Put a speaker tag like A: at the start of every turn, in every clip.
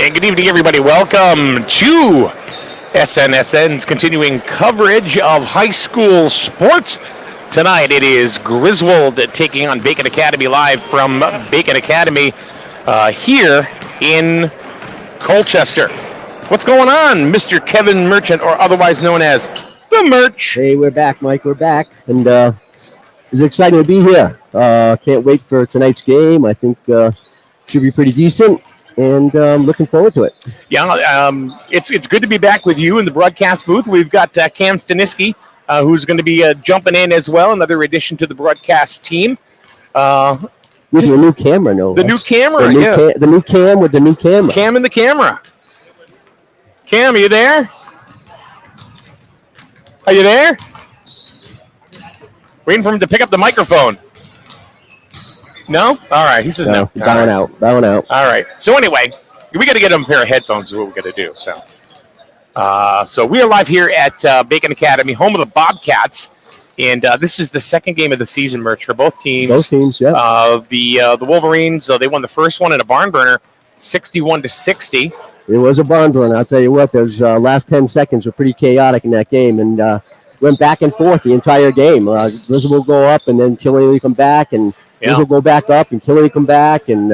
A: And good evening, everybody. Welcome to SNSN's continuing coverage of high school sports. Tonight it is Griswold taking on Bacon Academy live from Bacon Academy here in Colchester. What's going on, Mr. Kevin Merchant, or otherwise known as The Merch?
B: Hey, we're back, Mike. We're back. And it's exciting to be here. Can't wait for tonight's game. I think should be pretty decent. And looking forward to it.
A: Yeah, it's good to be back with you in the broadcast booth. We've got Cam Staniski, who's going to be jumping in as well, another addition to the broadcast team.
B: With the new camera, no
A: The
B: less.
A: new camera,
B: The new Cam with the new camera.
A: Cam in the camera. Cam, are you there? Are you there? Waiting for him to pick up the microphone. No? All right. He says no.
B: Bowing out.
A: All right. So anyway, we got to get him a pair of headphones is what we got to do. So we are live here at Bacon Academy, home of the Bobcats. And this is the second game of the season, Merch, for both teams.
B: Both teams, yeah.
A: The Wolverines, they won the first one in a barn burner, 61-60.
B: It was a barn burner. I'll tell you what, those last 10 seconds were pretty chaotic in that game. And went back and forth the entire game. Griswold will go up and then Killingley come back. And Griswold will go back up and Killingley come back. And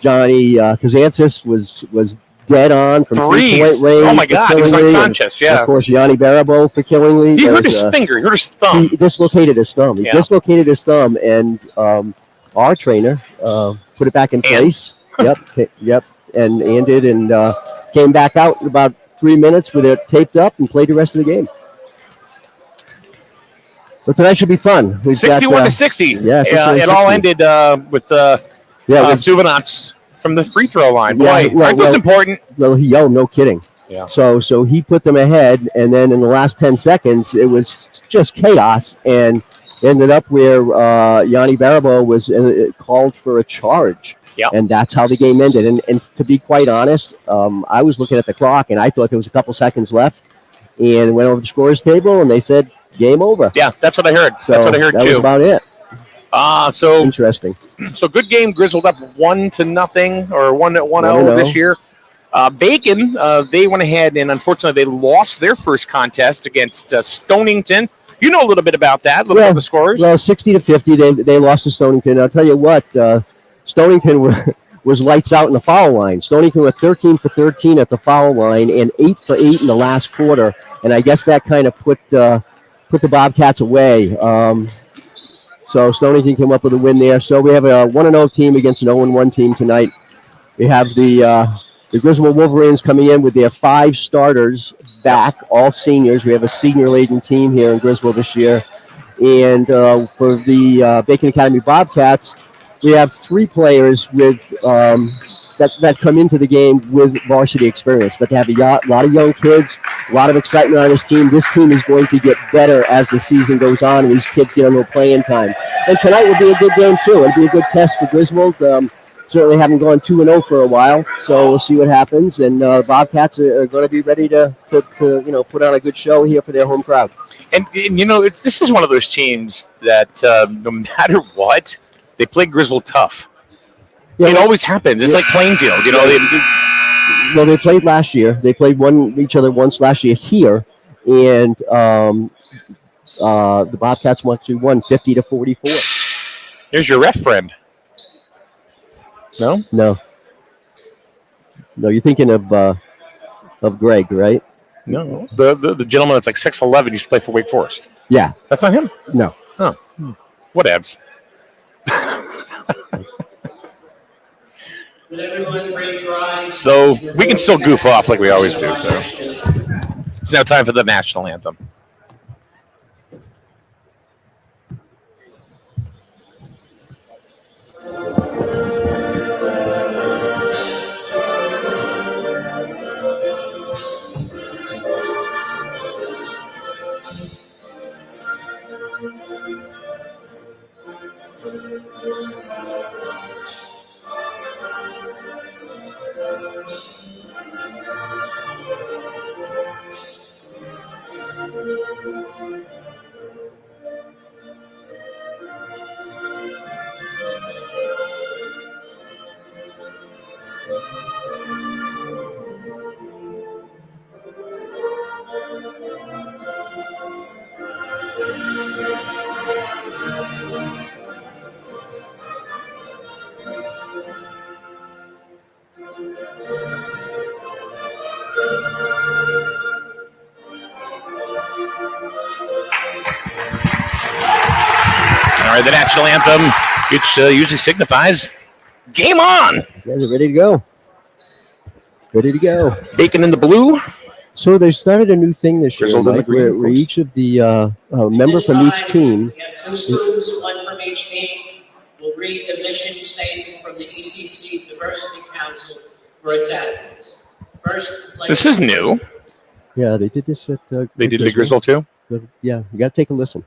B: Johnny Kazantzis was dead on from three-point range.
A: Oh, my God. He was unconscious, yeah.
B: Of course, Yanni Barabo for Killingley.
A: He hurt his finger. He hurt his thumb.
B: He dislocated his thumb. And our trainer put it back in place. Yep. And ended and came back out in about 3 minutes with it taped up and played the rest of the game. But tonight should be fun.
A: 61-60.
B: Yeah,
A: it all ended with Suvanats from the free throw line. Boy, aren't those important?
B: Well, no kidding.
A: Yeah.
B: So he put them ahead, and then in the last 10 seconds, it was just chaos, and ended up where Yanni Barabo was called for a charge.
A: Yep.
B: And that's how the game ended. And to be quite honest, I was looking at the clock, and I thought there was a couple seconds left, and went over the scorer's table, and they said, game over.
A: Yeah, that's what I heard.
B: So
A: that's what I heard,
B: that
A: too.
B: Was about it.
A: So
B: interesting.
A: So good game. Griswold up 1-0 or 1-0 this year. Bacon, they went ahead and unfortunately they lost their first contest against Stonington. You know a little bit about that. Look at the scores.
B: Well, 60-50. They lost to Stonington. I'll tell you what. Stonington was lights out in the foul line. Stonington were 13 for 13 at the foul line and 8 for 8 in the last quarter. And I guess that kind of put the Bobcats away. So Stonington came up with a win there. So we have a 1-0 team against an 0-1 team tonight. We have the Griswold Wolverines coming in with their 5 starters back, all seniors. We have a senior-laden team here in Griswold this year. And for the Bacon Academy Bobcats, we have 3 players with that come into the game with varsity experience. But they have a lot of young kids, a lot of excitement on this team. This team is going to get better as the season goes on, and these kids get a little playing time. And tonight will be a good game, too. It'll be a good test for Griswold. Certainly haven't gone 2-0 for a while, so we'll see what happens. And Bobcats are going to be ready to put on a good show here for their home crowd.
A: And this is one of those teams that no matter what, they play Griswold tough. Yeah, it always happens. It's like Plainfield,
B: They played last year. They played each other once last year here, and the Bobcats won 50-44.
A: Here's your ref friend.
B: No. You're thinking of Greg, right?
A: No, the gentleman that's like 6'11" used to play for Wake Forest.
B: Yeah,
A: that's not him.
B: No.
A: Oh, whatevs. So we can still goof off like we always do. So it's now time for the national anthem. right, the national anthem, which usually signifies game on.
B: You guys are ready to go. Ready to go.
A: Bacon in the blue.
B: So they started a new thing this year,
A: Grizzled in the
B: Mike,
A: green,
B: where each of the member from each team.
C: We have 2 students, 1 from each team, will read the mission statement from the ECC Diversity Council for its athletes. First,
A: This is new.
B: Yeah, they did this at.
A: They did the Grizzle too.
B: Yeah, you got to take a listen.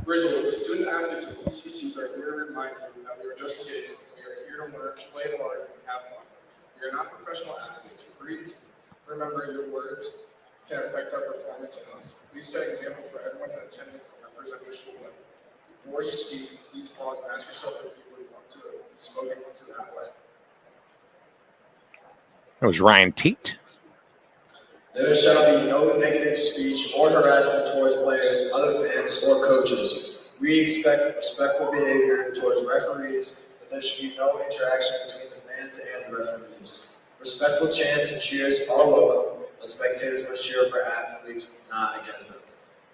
D: Griswold, the student athletes of ECCs are here to remind you that we are just kids. We are here to learn, play hard, and have fun. We are not professional athletes. Please remember your words can affect our performance in us. Please set an example for everyone in attendance and represent your school well. Before you speak, please pause and ask yourself if you would want to be spoken to that way.
A: That was Ryan Tate.
E: There shall be no negative speech or harassment towards players, other fans, or coaches. We expect respectful behavior towards referees, but there should be no interaction between the fans and the referees. Respectful chants and cheers are welcome, but spectators must cheer for athletes, not against them.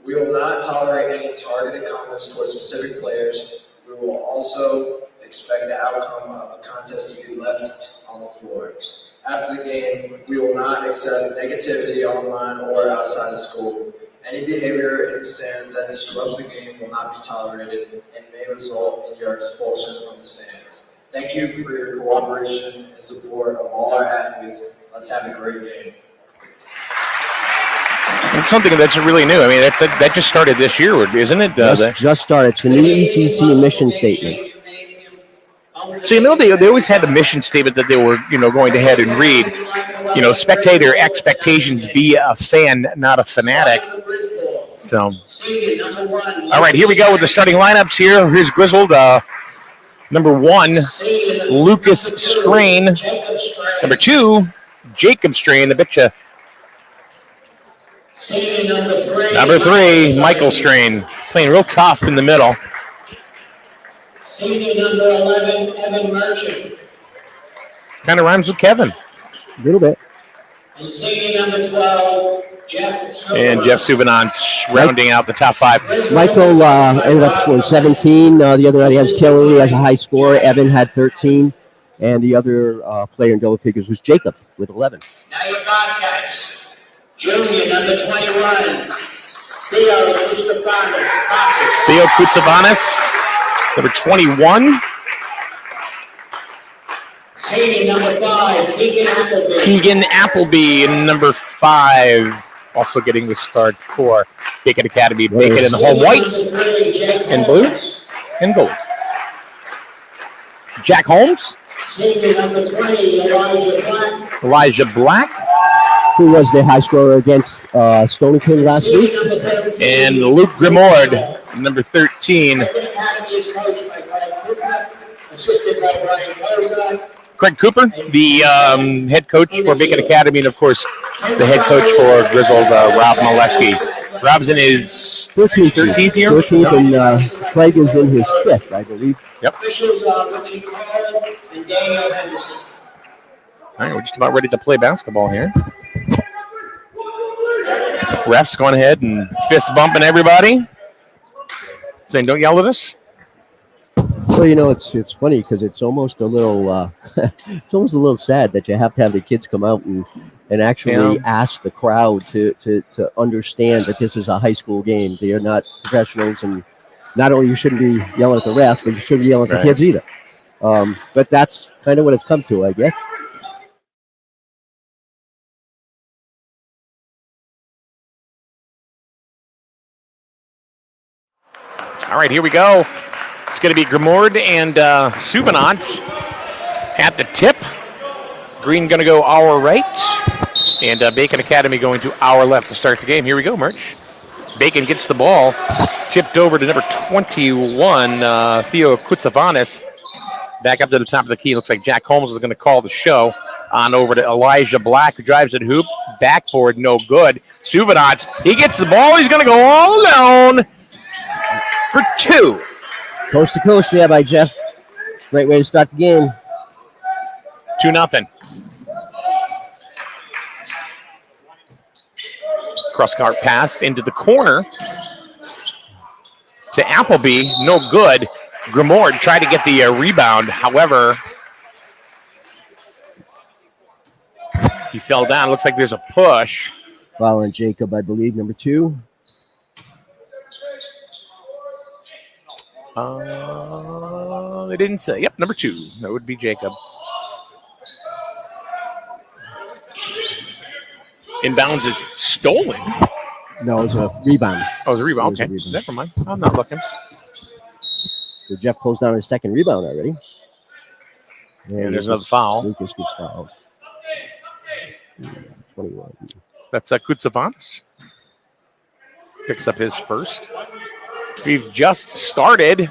E: We will not tolerate any targeted comments towards specific players. We will also expect the outcome of the contest to be left on the floor. After the game, we will not accept negativity online or outside of school. Any behavior in the stands that disrupts the game will not be tolerated and may result in your expulsion from the stands. Thank you for your cooperation and support of all our athletes. Let's have a great game.
A: It's something that's really new. I mean, that just started this year, isn't it?
B: Just started. It's the new ECC mission statement.
A: So, they always had a mission statement that they were, going to head and read. Spectator expectations, be a fan, not a fanatic. So, all right, here we go with the starting lineups here. Here's Grizzled. Number 1, Lucas Strain. Number 2, Jacob Strain. I bet you. Number 3, Michael Strain. Playing real tough in the middle.
C: Senior number 11, Evan Merchant.
A: Kind of rhymes with Kevin.
B: A little bit.
C: And senior number 12, Jeff Suvanant.
A: And Jeff Suvanant rounding out the top 5.
B: Michael ended up scoring 17. The other night he has Taylor Lee as a high scorer. Evan had 13. And the other player in double figures was Jacob with 11.
C: Now your Bobcats. Junior number 21, Theo Kutsavanis.
A: Theo Kutsavanis. Number 21.
C: Senior number 5, Keegan Appleby.
A: Keegan Appleby in number 5. Also getting the start for Bacon Academy. Bacon in the home whites and blue and gold. Jack Holmes.
C: Senior number 20, Elijah Black.
A: Elijah Black.
B: Who was the high scorer against Stonington last week?
A: And Luke Grimord, number 13.
C: Bacon Academy is coached by Craig Cooper, assisted by Brian Koza.
A: Craig Cooper, the head coach for Bacon Academy, and of course, the head coach for Grizzled, Rob Molesky. Rob's in his 13th year.
B: 13th, and Craig is in his 5th, I believe.
A: Yep.
C: Officials are Richie Cole and Daniel Henderson.
A: All right, we're just about ready to play basketball here. Refs going ahead and fist bumping everybody, saying, "Don't yell at us."
B: Well, it's funny because it's almost a little it's almost a little sad that you have to have the kids come out and actually ask the crowd to understand that this is a high school game. They are not professionals, and not only you shouldn't be yelling at the refs, but you shouldn't be yelling at the kids either. But that's kind of what it's come to, I guess.
A: All right, here we go. It's going to be Grimord and Suvanant at the tip. Green going to go our right, and Bacon Academy going to our left to start the game. Here we go, Merch. Bacon gets the ball, tipped over to number 21, Theo Kutsavanis. Back up to the top of the key. Looks like Jack Holmes is going to call the show. On over to Elijah Black, who drives at hoop. Backboard, no good. Suvanant, he gets the ball. He's going to go all alone for 2.
B: Coast to coast there by Jeff. Great way to start the game.
A: 2-0. Cross-court pass into the corner. to Appleby. No good. Grimoire tried to get the rebound. However, he fell down. Looks like there's a push.
B: Following Jacob, I believe, number 2.
A: They didn't say. Yep, number 2. That would be Jacob. Inbounds is stolen.
B: No, it was a rebound.
A: Oh, it was a rebound. Okay, never mind. I'm not looking.
B: So Jeff pulls down his second rebound already.
A: And there's another foul.
B: Lucas gets fouled. 21.
A: That's Kutsavanis. Picks up his first. We've just started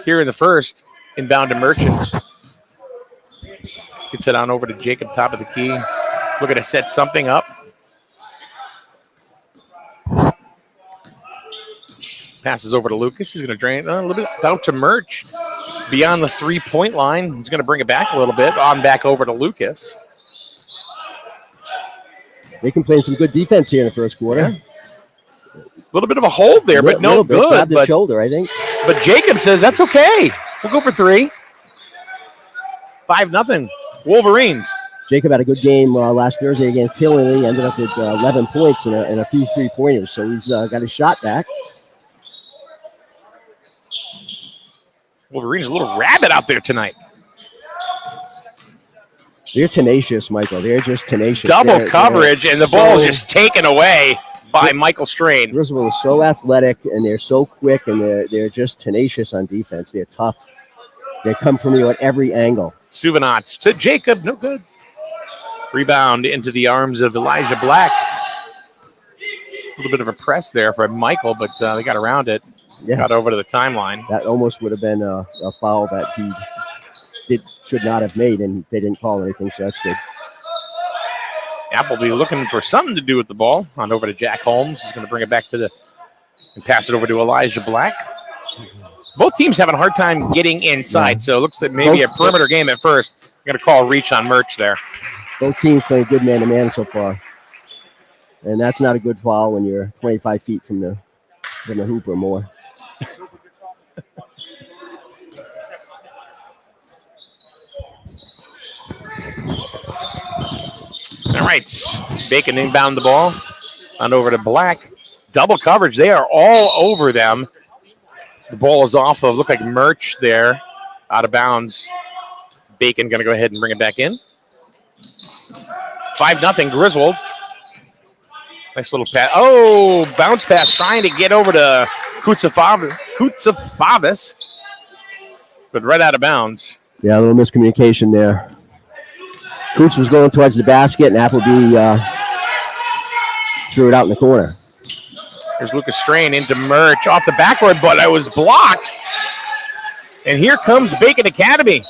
A: here in the first. Inbound to Merchant. Gets it on over to Jacob, top of the key. Looking to set something up. Passes over to Lucas. He's going to drain a little bit out to Merch. Beyond the 3-point line. He's going to bring it back a little bit. On back over to Lucas.
B: They can play some good defense here in the first quarter.
A: Yeah. A little bit of a hold there, but no good.
B: Grabbed the shoulder, I think.
A: But Jacob says that's okay. We'll go for 3. 5-0. Wolverines.
B: Jacob had a good game last Thursday against Killenly. Ended up with 11 points and a few 3-pointers. So he's got his shot back.
A: Wolverines a little rabid out there tonight.
B: They're tenacious, Michael. They're just tenacious.
A: Double coverage, and the ball is just taken away by Michael Strain.
B: Griswold is so athletic, and they're so quick, and they're just tenacious on defense. They're tough. They come from you at every angle.
A: Suvanats to Jacob. No good. Rebound into the arms of Elijah Black. A little bit of a press there for Michael, but they got around it.
B: Yeah.
A: Got over to the timeline.
B: That almost would have been a foul that he should not have made, and they didn't call anything, so that's good.
A: Appleby looking for something to do with the ball. On over to Jack Holmes. He's going to bring it back to and pass it over to Elijah Black. Both teams having a hard time getting inside, so it looks like maybe a perimeter game at first. I'm going to call a reach on Merch there.
B: Both teams playing good man-to-man so far. And that's not a good foul when you're 25 feet from the hoop or more.
A: All right, Bacon inbound the ball on over to Black. Double coverage. They are all over them. The ball is off of, look like Merch there, out of bounds. Bacon going to go ahead and bring it back in. 5-0 Griswold. Nice little pass. Oh, bounce pass trying to get over to Kutsavanis, but right out of bounds.
B: Yeah, a little miscommunication there. Coots was going towards the basket, and Appleby threw it out in the corner.
A: There's Lucas Strain into Merch off the backboard, but I was blocked. And here comes Bacon Academy.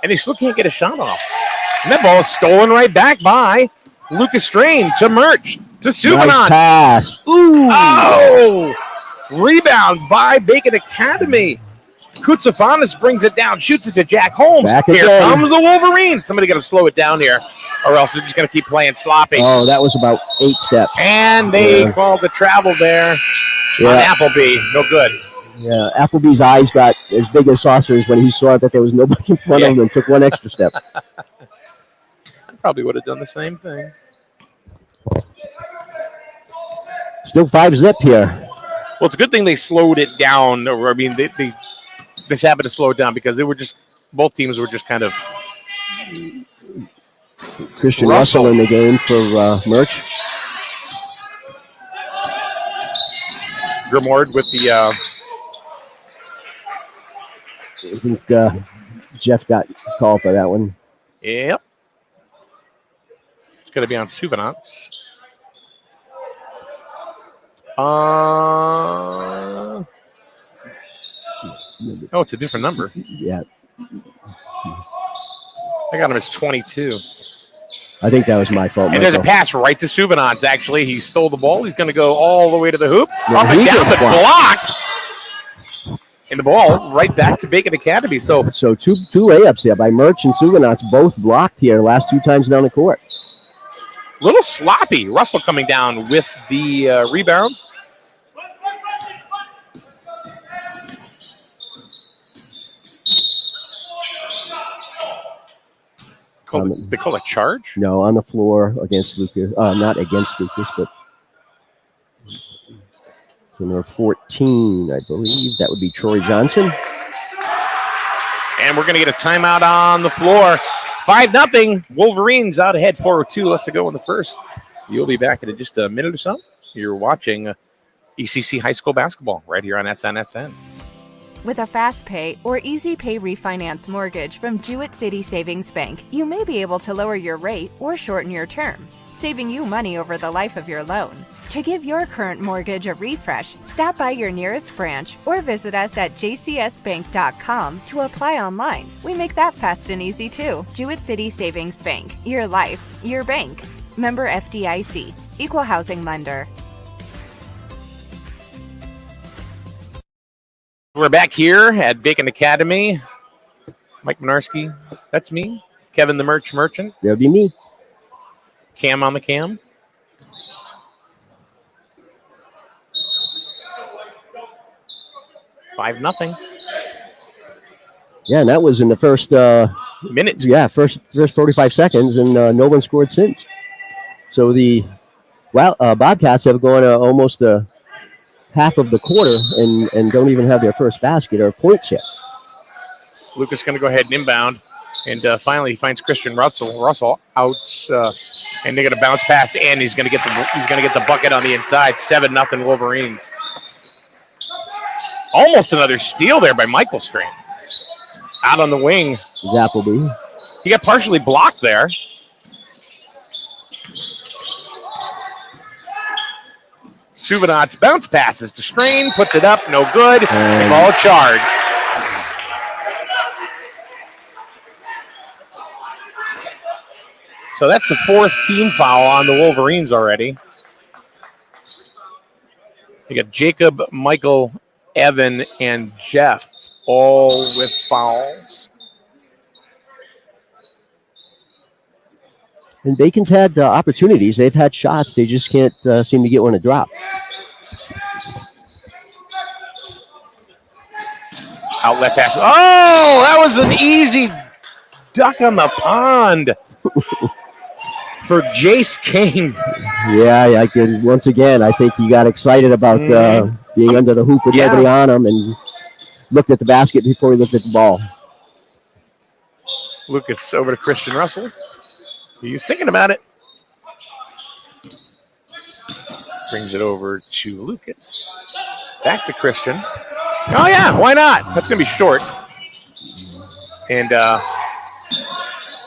A: And he still can't get a shot off. And that ball is stolen right back by Lucas Strain to Merch to Suvanant.
B: Nice pass. Ooh.
A: Oh! Rebound by Bacon Academy. Kutsavanis brings it down, shoots it to Jack Holmes. Here comes the Wolverines. Somebody got to slow it down here, or else they're just going to keep playing sloppy.
B: Oh, that was about 8 steps.
A: And they called the travel there on Appleby. No good.
B: Yeah, Appleby's eyes got as big as saucers when he saw that there was nobody in front of him and took one extra step.
A: I probably would have done the same thing.
B: Still 5-zip here.
A: Well, it's a good thing they slowed it down. Or, I mean, they just happened to slow it down because they were both teams were just kind of.
B: Christian Russell in the game for Merch.
A: Grimoire with the.
B: I think Jeff got called for that one.
A: Yep. It's going to be on Suvanants. Oh, it's a different number.
B: Yeah.
A: I got him as 22.
B: I think that was my fault.
A: And there's a pass right to Suvanants, actually. He stole the ball. He's going to go all the way to the hoop.
B: Yeah,
A: up and down, but blocked. And the ball right back to Bacon Academy. So
B: two layups there by Merch and Suvanants, both blocked here last 2 times down the court.
A: A little sloppy. Russell coming down with the rebound. They call it charge?
B: No, on the floor against Lucas. Not against Lucas, but number 14, I believe. That would be Troy Johnson.
A: And we're going to get a timeout on the floor. 5-0. Wolverines out ahead, 4:02 left to go in the first. You'll be back in just a minute or so. You're watching ECC High School basketball right here on SNSN.
F: With a fast pay or easy pay refinance mortgage from Jewett City Savings Bank, you may be able to lower your rate or shorten your term, saving you money over the life of your loan. To give your current mortgage a refresh, stop by your nearest branch or visit us at jcsbank.com to apply online. We make that fast and easy too. Jewett City Savings Bank. Your life, your bank. Member FDIC. Equal housing lender.
A: We're back here at Bacon Academy. Mike Minarski, that's me. Kevin the Merchant.
B: That'd be me.
A: Cam on the cam. Five nothing.
B: Yeah, and that was in the first
A: minute.
B: Yeah, first 45 seconds, and no one scored since. So the Bobcats have gone almost half of the quarter and don't even have their first basket or points yet.
A: Lucas going to go ahead and inbound, and finally he finds Christian Russell out, and they're going to bounce pass, and he's going to get the bucket on the inside. 7-0 Wolverines. Almost another steal there by Michael Strain. Out on the wing.
B: Appleby.
A: He got partially blocked there. Suvanot's bounce passes to Strain, puts it up, no good. Ball charge. So that's the fourth team foul on the Wolverines already. You got Jacob, Michael, Evan, and Jeff all with fouls.
B: And Bacon's had opportunities. They've had shots. They just can't seem to get one to drop.
A: Outlet pass. Oh, that was an easy duck on the pond for Jace King.
B: Yeah, I could. Once again, I think he got excited about being under the hoop with nobody on him and looked at the basket before he looked at the ball.
A: Lucas over to Christian Russell. Are you thinking about it? Brings it over to Lucas. Back to Christian. Oh, yeah, why not? That's going to be short. And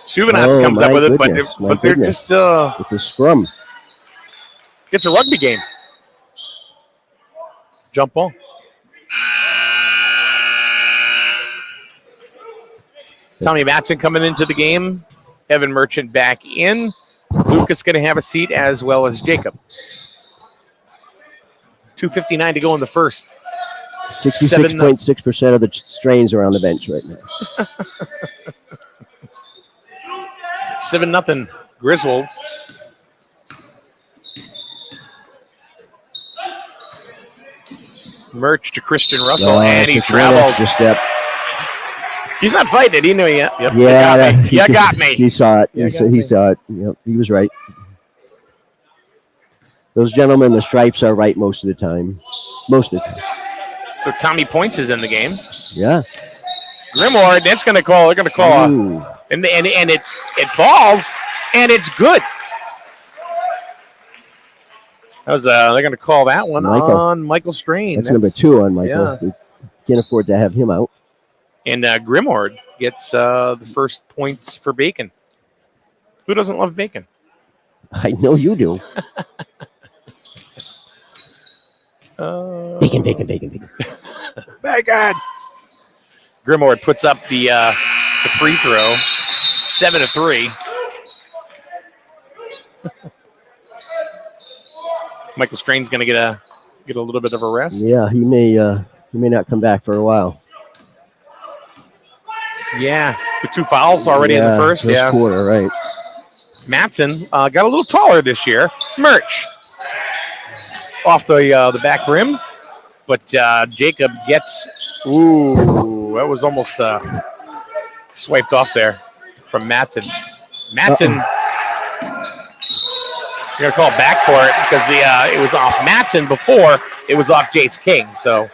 A: Suvanotz comes up with it, but they're just...
B: it's a scrum.
A: It's a rugby game. Jump ball. Tommy Matson coming into the game. Evan Merchant back in. Lucas going to have a seat as well as Jacob. 2:59 to go in the first.
B: 66.6% of the strains are on the bench right now.
A: 7-0 Griswold. Merch to Christian Russell, and he traveled.
B: Step.
A: He's not fighting it. He knew it. Yep.
B: Yeah,
A: you got me.
B: He saw it. He saw it. Yep, he was right. Those gentlemen in the stripes are right most of the time.
A: So Tommy Points is in the game.
B: Yeah.
A: Grimward, that's going to call. They're going to call, and it falls, and it's good. That was they're going to call that one on Michael Strain.
B: That's number 2 on Michael. Yeah. Can't afford to have him out.
A: And Grimward gets the first points for Bacon. Who doesn't love Bacon?
B: I know you do. Bacon.
A: Bacon. Grimward puts up the free throw, 7-3. Michael Strain's going to get a little bit of a rest.
B: Yeah, he may not come back for a while.
A: Yeah, the 2 fouls already in the first
B: quarter, right.
A: Matson got a little taller this year. Merch off the back rim, but Jacob gets. Ooh, that was almost swiped off there from Matson. Matson. You're going to call backcourt because it was off Matson before it was off Jace King. So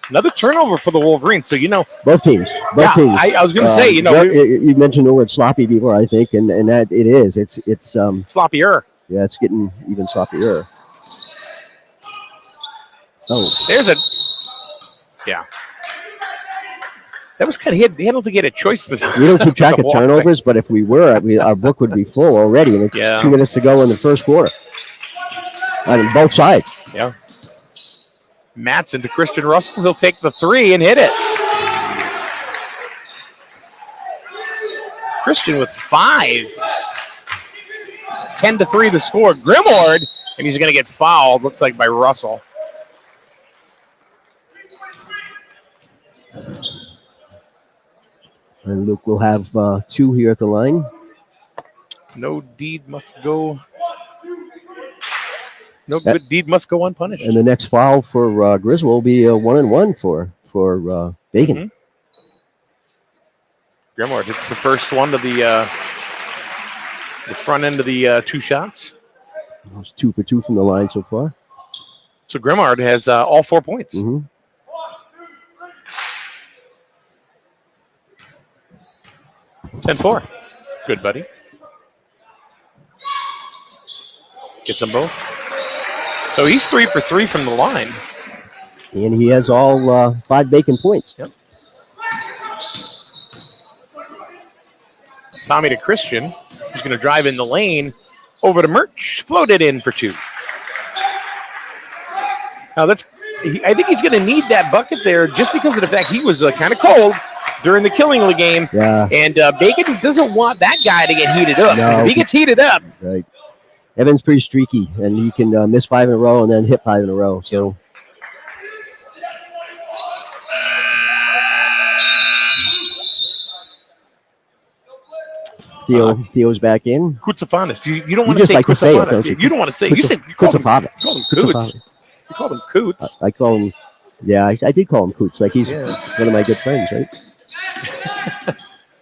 A: another turnover for the Wolverines. So,
B: both teams. Both teams.
A: I was going to say,
B: you mentioned the word sloppy before, I think, and that it is. It's
A: sloppier.
B: Yeah, it's getting even sloppier. Oh,
A: there's that was kind of, he don't think he had a choice.
B: We don't keep track of turnovers, but if we were, our book would be full already, and it's 2 minutes to go in the first quarter. On both sides.
A: Yeah. Matson to Christian Russell. He'll take the 3 and hit it. Christian with 5. 10-3 the score. Grimward, and he's going to get fouled, looks like by Russell.
B: And Luke will have 2 here at the line.
A: No deed must go. No good deed must go unpunished.
B: And the next foul for Griswold will be 1-1 for Bacon.
A: Mm-hmm. Grimward hits the first one to the front end of the 2 shots.
B: It's 2 for 2 from the line so far.
A: So Grimward has all 4 points.
B: Mm-hmm.
A: Ten 10-4. Good, buddy. Gets them both. So he's 3 for 3 from the line.
B: And he has all 5 Bacon points.
A: Yep. Tommy to Christian. He's going to drive in the lane. Over to Murch. Floated in for 2. Now I think he's going to need that bucket there just because of the fact he was kind of cold during the Killingly game.
B: Yeah.
A: And Bacon doesn't want that guy to get heated up.
B: No.
A: If he gets heated up.
B: Right. Evan's pretty streaky, and he can miss 5 in a row and then hit 5 in a row. So. Theo's back in.
A: Kutsafanis. You don't want to say
B: like
A: Kutsafanis.
B: Don't you?
A: You don't want to say. You said
B: Kutsafanis.
A: Coots. You called him Coots.
B: I call him. Yeah, I did call him Coots. Like he's one of my good friends, right?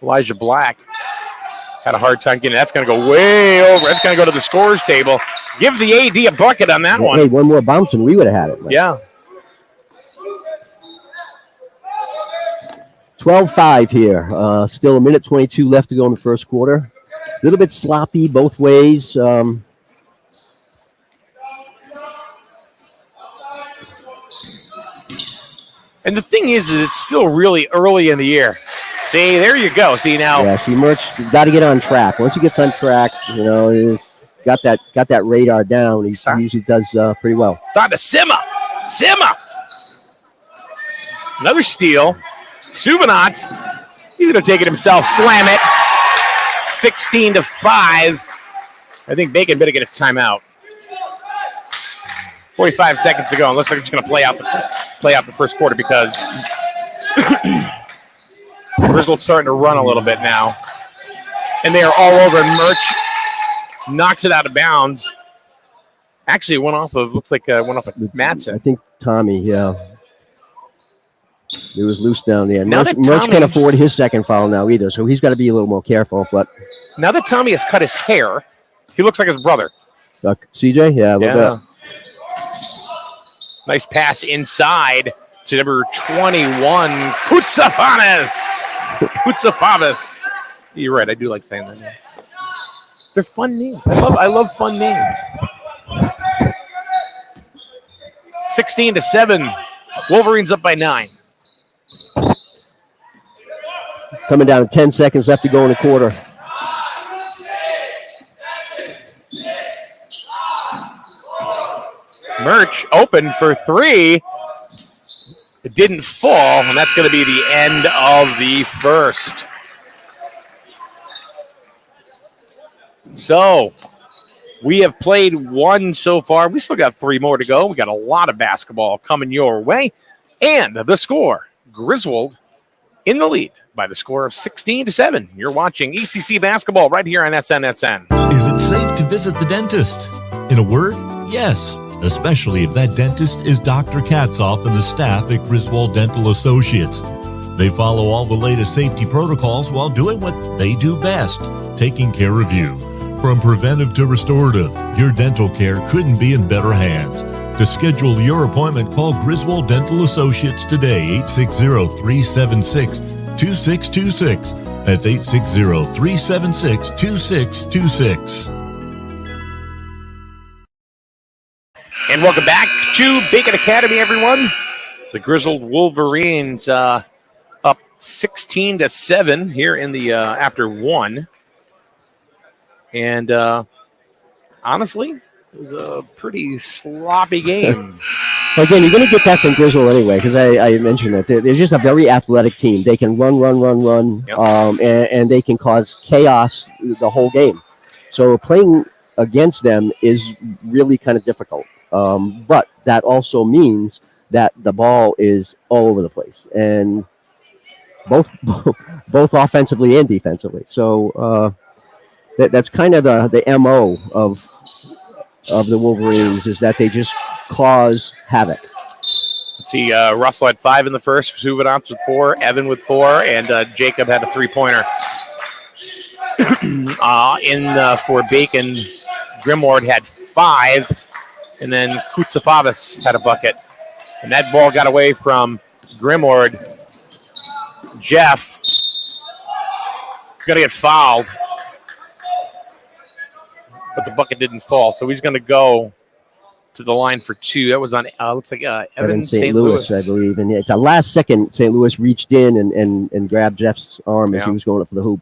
A: Elijah Black had a hard time getting. That's going to go way over. That's going to go to the scorers table. Give the AD a bucket on that one.
B: Hey, one more bounce and we would have had it. Right?
A: Yeah.
B: 12-5 here. Still 1:22 left to go in the first quarter. A little bit sloppy both ways.
A: And the thing is it's still really early in the year. See, there you go. See now.
B: Yeah, see, Murch got to get on track. Once he gets on track, he's got that radar down. He usually does pretty well.
A: Starting to simmer. Another steal. Subinats, he's going to take it himself, slam it. 16-5. I think Bacon better get a timeout. 45 seconds to go. Unless they're just going to play out the first quarter because Griswold's starting to run a little bit now. And they are all over. Murch knocks it out of bounds. Actually, looks like went off of Matson.
B: I think Tommy, yeah. It was loose down there.
A: Murch
B: can't afford his second foul now either, so he's got to be a little more careful. But
A: now that Tommy has cut his hair, he looks like his brother.
B: CJ? Yeah, a little bit.
A: Nice pass inside to number 21, Kutsafanis. You're right, I do like saying that name. They're fun names. I love fun names. 16-7. Wolverines up by 9.
B: Coming down to 10 seconds left to go in the quarter.
A: Murch open for 3. It didn't fall, and that's going to be the end of the first. So we have played 1 so far. We still got 3 more to go. We got a lot of basketball coming your way. And the score, Griswold in the lead by the score of 16-7. You're watching ECC basketball right here on SNSN.
G: Is it safe to visit the dentist? In a word, yes. Especially if that dentist is Dr. Katzoff and the staff at Griswold Dental Associates. They follow all the latest safety protocols while doing what they do best, taking care of you. From preventive to restorative, your dental care couldn't be in better hands. To schedule your appointment, call Griswold Dental Associates today, 860-376-2626. That's 860-376-2626.
A: And welcome back to Bacon Academy, everyone. The Griswold Wolverines up 16-7 here in the after one. And honestly, it was a pretty sloppy game.
B: Again, you're going to get that from Griswold anyway, because I mentioned that they're just a very athletic team. They can run,
A: Yep.
B: And they can cause chaos the whole game. So playing against them is really kind of difficult. But that also means that the ball is all over the place, and both offensively and defensively. So that's kind of the MO of the Wolverines, is that they just cause havoc.
A: Let's see, Russell had 5 in the first, Suvanants with 4, Evan with 4, and Jacob had a 3-pointer. For Bacon, Grimward had 5. And then Kutsafavas had a bucket. And that ball got away from Grimward. Jeff is going to get fouled. But the bucket didn't fall. So he's going to go to the line for 2. That was on, looks like Evan St. Louis,
B: I believe. And at the last second, St. Louis reached in and grabbed Jeff's arm as he was going up for the hoop.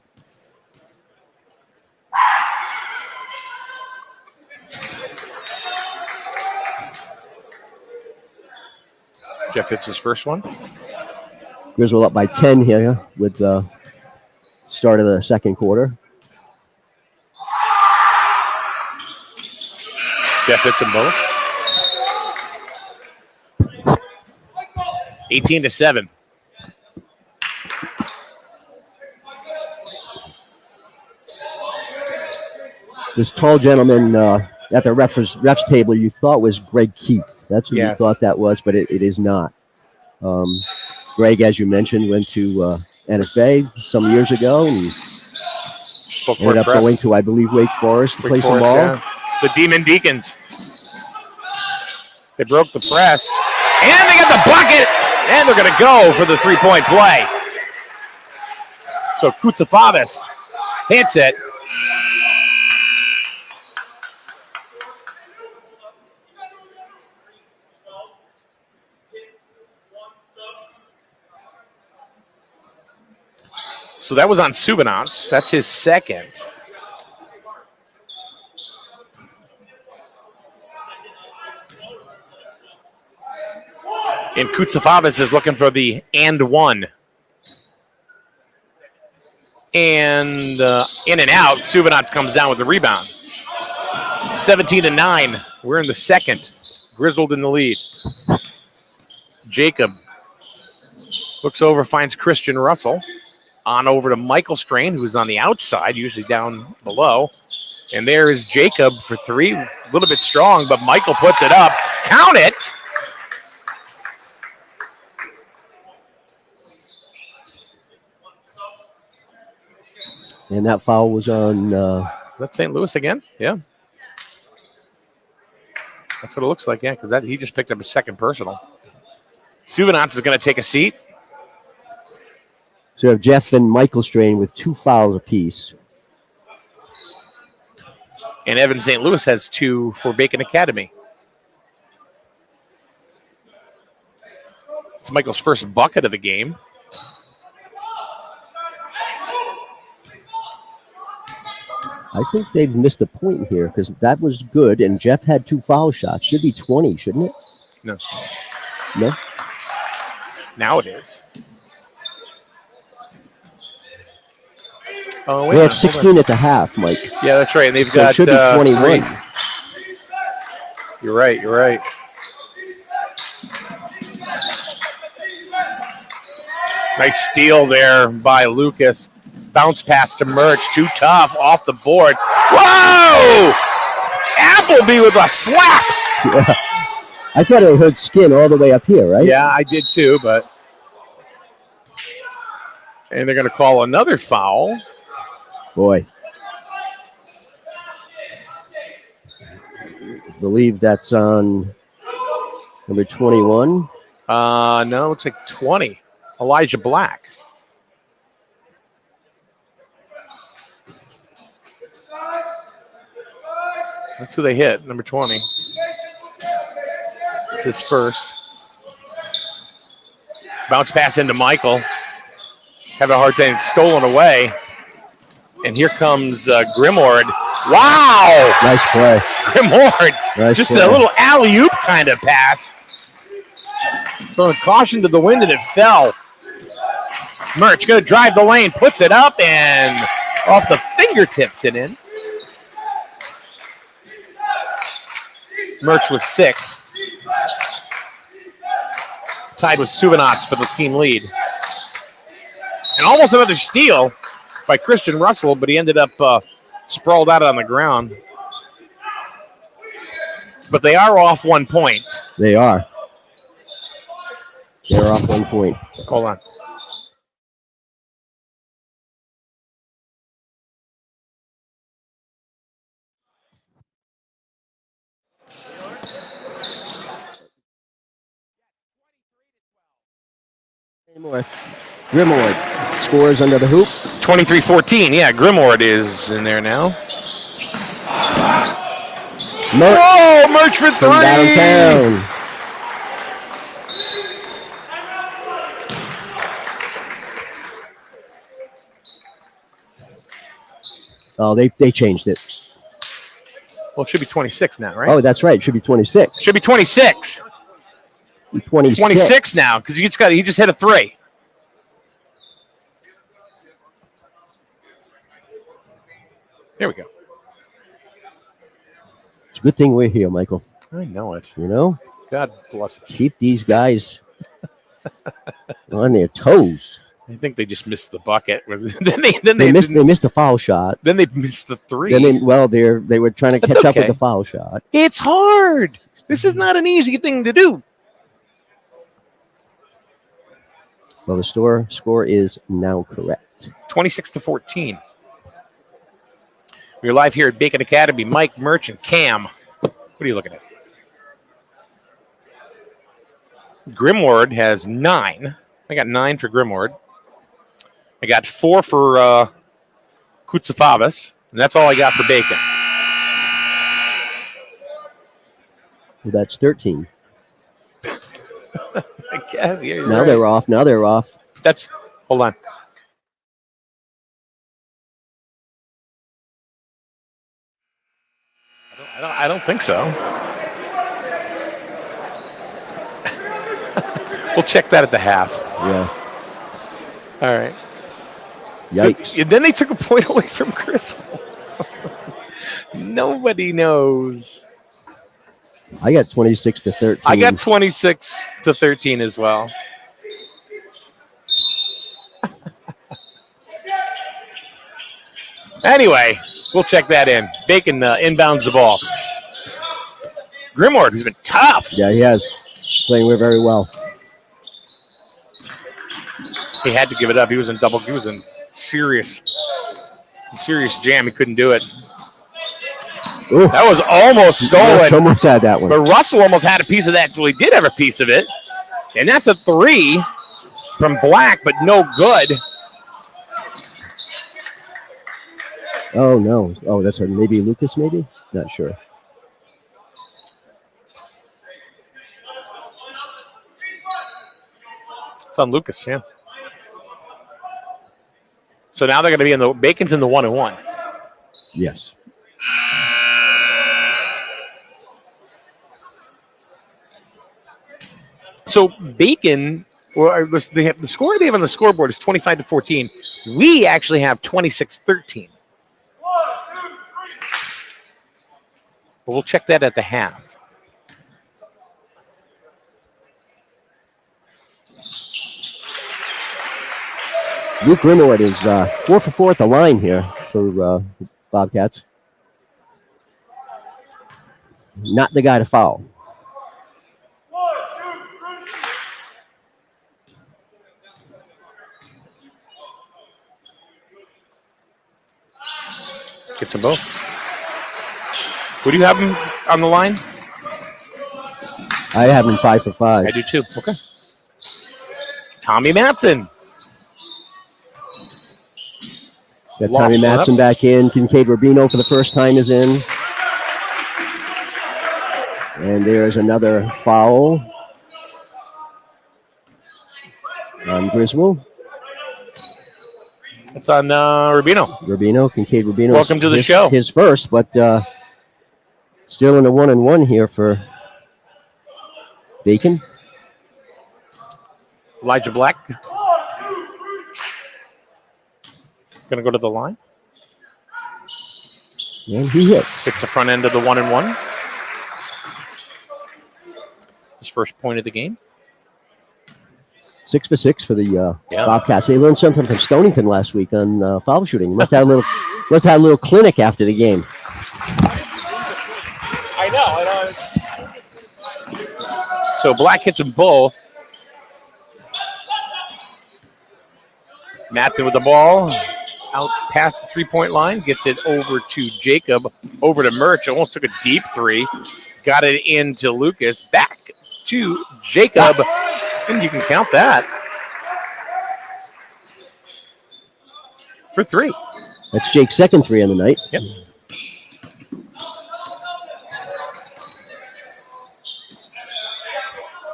A: Jeff hits his first one.
B: Griswold up by 10 here with the start of the second quarter.
A: Jeff hits them both. 18-7.
B: This tall gentleman at the refs table you thought was Greg Keith. That's who you thought that was, but it is not. Greg, as you mentioned, went to NFA some years ago and ended up going to, I believe, Wake Forest to play some ball.
A: Yeah. The Demon Deacons. They broke the press, and they got the bucket, and they're going to go for the 3-point play. So Kutsafavas hits it. So that was on Suvanants. That's his second. And Kutsafavas is looking for the and one. And in and out, Suvanants comes down with the rebound. 17-9. We're in the second. Griswold in the lead. Jacob looks over, finds Christian Russell. On over to Michael Strain, who's on the outside, usually down below. And there is Jacob for 3. A little bit strong, but Michael puts it up. Count it!
B: And that foul was on...
A: Is that St. Louis again? Yeah. That's what it looks like, yeah, because he just picked up his second personal. Suvanants is going to take a seat.
B: So you have Jeff and Michael Strain with 2 fouls apiece.
A: And Evan St. Louis has 2 for Bacon Academy. It's Michael's first bucket of the game.
B: I think they've missed a point here because that was good, and Jeff had 2 foul shots. Should be 20, shouldn't it?
A: No.
B: No?
A: Now it is. Oh,
B: they had 16 at the half, Mike.
A: Yeah, that's right. And they've
B: got it should be 21.
A: 3. You're right. You're right. Nice steal there by Lucas. Bounce pass to Murch. Too tough off the board. Whoa! Appleby with a slap.
B: Yeah. I thought I heard skin all the way up here, right?
A: Yeah, I did too, but And they're going to call another foul.
B: Boy. Believe that's on number 21.
A: No, it's like 20. Elijah Black. That's who they hit, number 20. It's his first. Bounce pass into Michael. Have a hard time. It's stolen away. And here comes Grimord. Wow!
B: Nice play.
A: Grimord.
B: Nice
A: Just
B: play.
A: a little alley-oop kind of pass. Throwing caution to the wind, and it fell. Murch going to drive the lane, puts it up, and off the fingertips and in. Murch with 6. Tied with Suvanats for the team lead. And almost another steal by Christian Russell, but he ended up sprawled out on the ground. But they are off 1 point.
B: They are. They're off 1 point.
A: Hold on.
B: Grimord scores under the hoop.
A: 23-14. Yeah, Grimord is in there now. Murch for 3.
B: From downtown. Oh, they changed it.
A: Well, it should be 26 now, right?
B: Oh, that's right. It should be 26.
A: Should be 26. 26 now, because he just hit a 3. There we go.
B: It's a good thing we're here, Michael.
A: I know it.
B: You know?
A: God bless us.
B: Keep these guys on their toes.
A: I think they just missed the bucket.
B: They missed a foul shot.
A: Then they missed the 3.
B: They were trying to catch up with the foul shot.
A: It's hard. This is not an easy thing to do.
B: Well, the score is now correct.
A: 26-14. We're live here at Bacon Academy. Mike, Murch, and Cam. What are you looking at? Grimward has 9. I got 9 for Grimward. I got 4 for Kutsafavas, and that's all I got for Bacon.
B: Well, that's 13.
A: I guess. Yeah,
B: now they're off. Now they're off.
A: Hold on. I don't think so. We'll check that at the half.
B: Yeah.
A: All right.
B: Yikes.
A: So, then they took a point away from Griswold. Nobody knows.
B: I got 26-13.
A: I got 26-13 as well. Anyway, we'll check that in. Bacon inbounds the ball. Grimward, who's been tough.
B: Yeah, he has. Playing very well.
A: He had to give it up. He was in serious jam. He couldn't do it.
B: Ooh.
A: That was almost stolen.
B: Almost had that one.
A: But Russell almost had a piece of that. Well, he did have a piece of it. And that's a 3 from Black, but no good.
B: Oh, no. Oh, that's maybe Lucas, maybe? Not sure.
A: It's on Lucas, yeah. So now they're going to be in the Bacon's in the 1-1.
B: Yes.
A: So Bacon, the score they have on the scoreboard is 25-14. We actually have 26-13. But we'll check that at the half.
B: Luke Grimwood is 4 for 4 at the line here for Bobcats. Not the guy to foul.
A: Gets them both. Who do you have him on the line?
B: I have him 5 for 5.
A: I do too. Okay. Tommy Matson.
B: Got Tommy Matson back in. Kincaid Rubino for the first time is in. And there's another foul on Griswold.
A: It's on Rubino.
B: Kincaid Rubino.
A: Welcome to the show.
B: His first, but still in the 1-and-1 here for Bacon.
A: Elijah Black. Going to go to the line.
B: And he hits.
A: Hits the front end of the 1-and-1. His first point of the game.
B: 6 for 6 for the Bobcats. They learned something from Stonington last week on foul shooting. Must have a little clinic after the game.
A: I know. So Black hits them both. Matson with the ball. Out past the three-point line. Gets it over to Jacob. Over to Murch. Almost took a deep three. Got it into Lucas. Back to Jacob. And you can count that. For 3.
B: That's Jake's second 3 on the night.
A: Yep.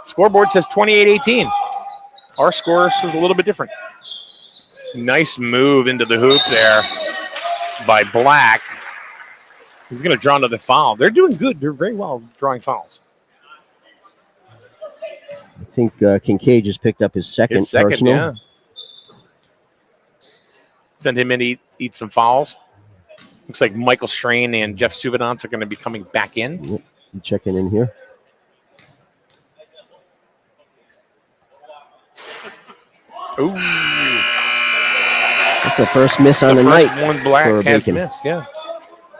A: Scoreboard says 28-18. Our score is a little bit different. Nice move into the hoop there by Black. He's going to draw another foul. They're doing good. They're very well drawing fouls.
B: I think Kincaid just picked up his second personal.
A: Yeah. Send him in to eat some fouls. Looks like Michael Strain and Jeff Suvedance are going to be coming back in.
B: Yep. Checking in here.
A: Ooh.
B: That's the first miss on the night.
A: One Black has missed, yeah.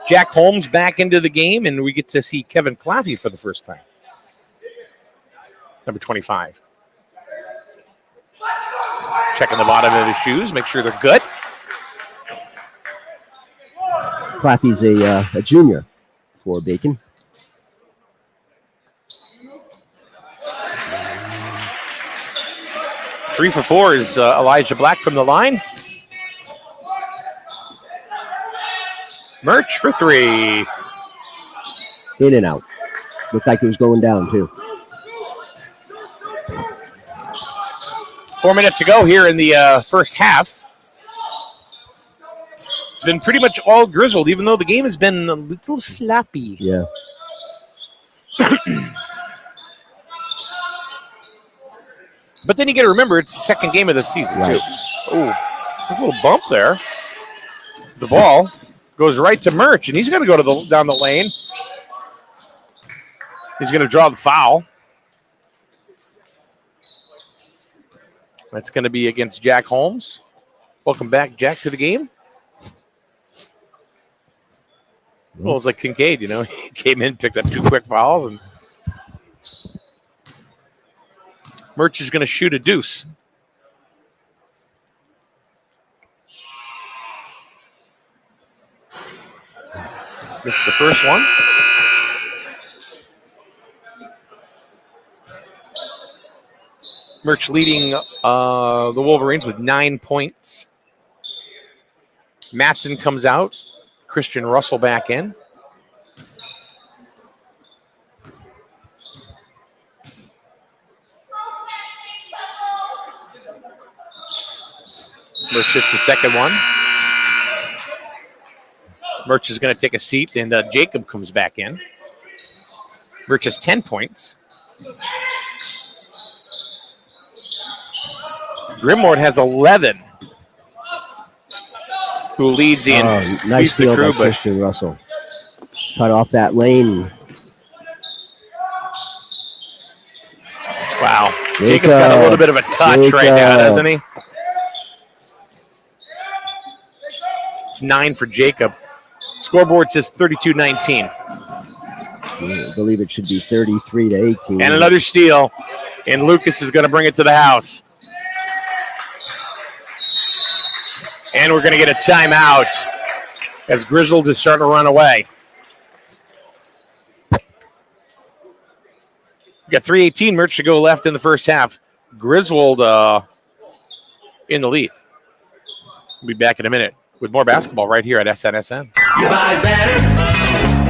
A: Jack Holmes back into the game, and we get to see Kevin Claffey for the first time. Number 25. Checking the bottom of his shoes, make sure they're good.
B: Claffey's a junior for Bacon.
A: Three for 4 is Elijah Black from the line. Murch for 3.
B: In and out. Looked like it was going down, too.
A: 4 minutes to go here in the first half. It's been pretty much all Griswold, even though the game has been a little sloppy.
B: Yeah.
A: But then you got to remember, it's the second game of the season,
B: right.
A: too. Oh, there's a little bump there. The ball goes right to Murch, and he's going to go down the lane. He's going to draw the foul. That's going to be against Jack Holmes. Welcome back, Jack, to the game. Well, it's like Kincaid, he came in, picked up 2 quick fouls, and Murch is going to shoot a deuce. Missed the first one. Murch leading the Wolverines with 9 points. Matson comes out. Christian Russell back in. Murch hits the second one. Murch is going to take a seat, and Jacob comes back in. Murch has 10 points. Grimward has 11. Who leads in?
B: Nice steal by Christian Russell. Cut off that lane.
A: Wow. Jacob's got a little bit of a touch right now, doesn't he? It's 9 for Jacob. Scoreboard says 32-19.
B: I believe it should be 33-18.
A: And another steal. And Lucas is going to bring it to the house. And we're going to get a timeout as Griswold is starting to run away. We got 3:18 Merch to go left in the first half. Griswold in the lead. We'll be back in a minute with more basketball right here at SNSN.
H: You buy better.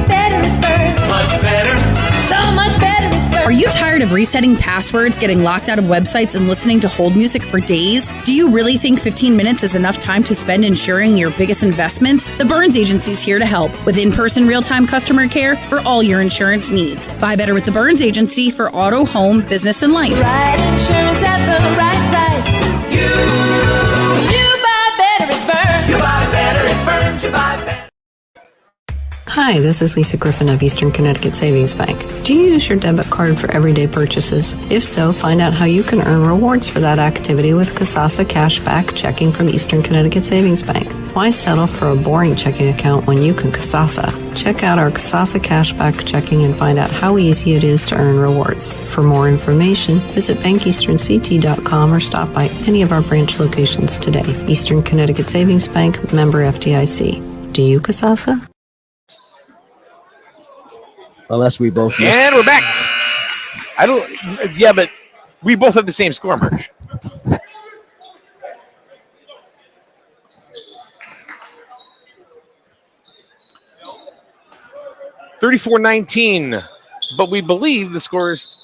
H: Better it burns. Much better. So much better it burns.
I: Are you tired of resetting passwords, getting locked out of websites, and listening to hold music for days? Do you really think 15 minutes is enough time to spend ensuring your biggest investments? The Burns Agency is here to help with in-person real-time customer care for all your insurance needs. Buy better with the Burns Agency for auto, home, business, and life.
H: Right insurance at the right price. You buy better it burns. You buy better it burns. You buy better.
J: Hi, this is Lisa Griffin of Eastern Connecticut Savings Bank. Do you use your debit card for everyday purchases? If so, find out how you can earn rewards for that activity with Kasasa Cashback Checking from Eastern Connecticut Savings Bank. Why settle for a boring checking account when you can Kasasa? Check out our Kasasa Cashback Checking and find out how easy it is to earn rewards. For more information, visit bankeasternct.com or stop by any of our branch locations today. Eastern Connecticut Savings Bank, member FDIC. Do you Kasasa?
B: Unless we both.
A: And we're back. But we both have the same score, Merch. $34-19, but we believe the score is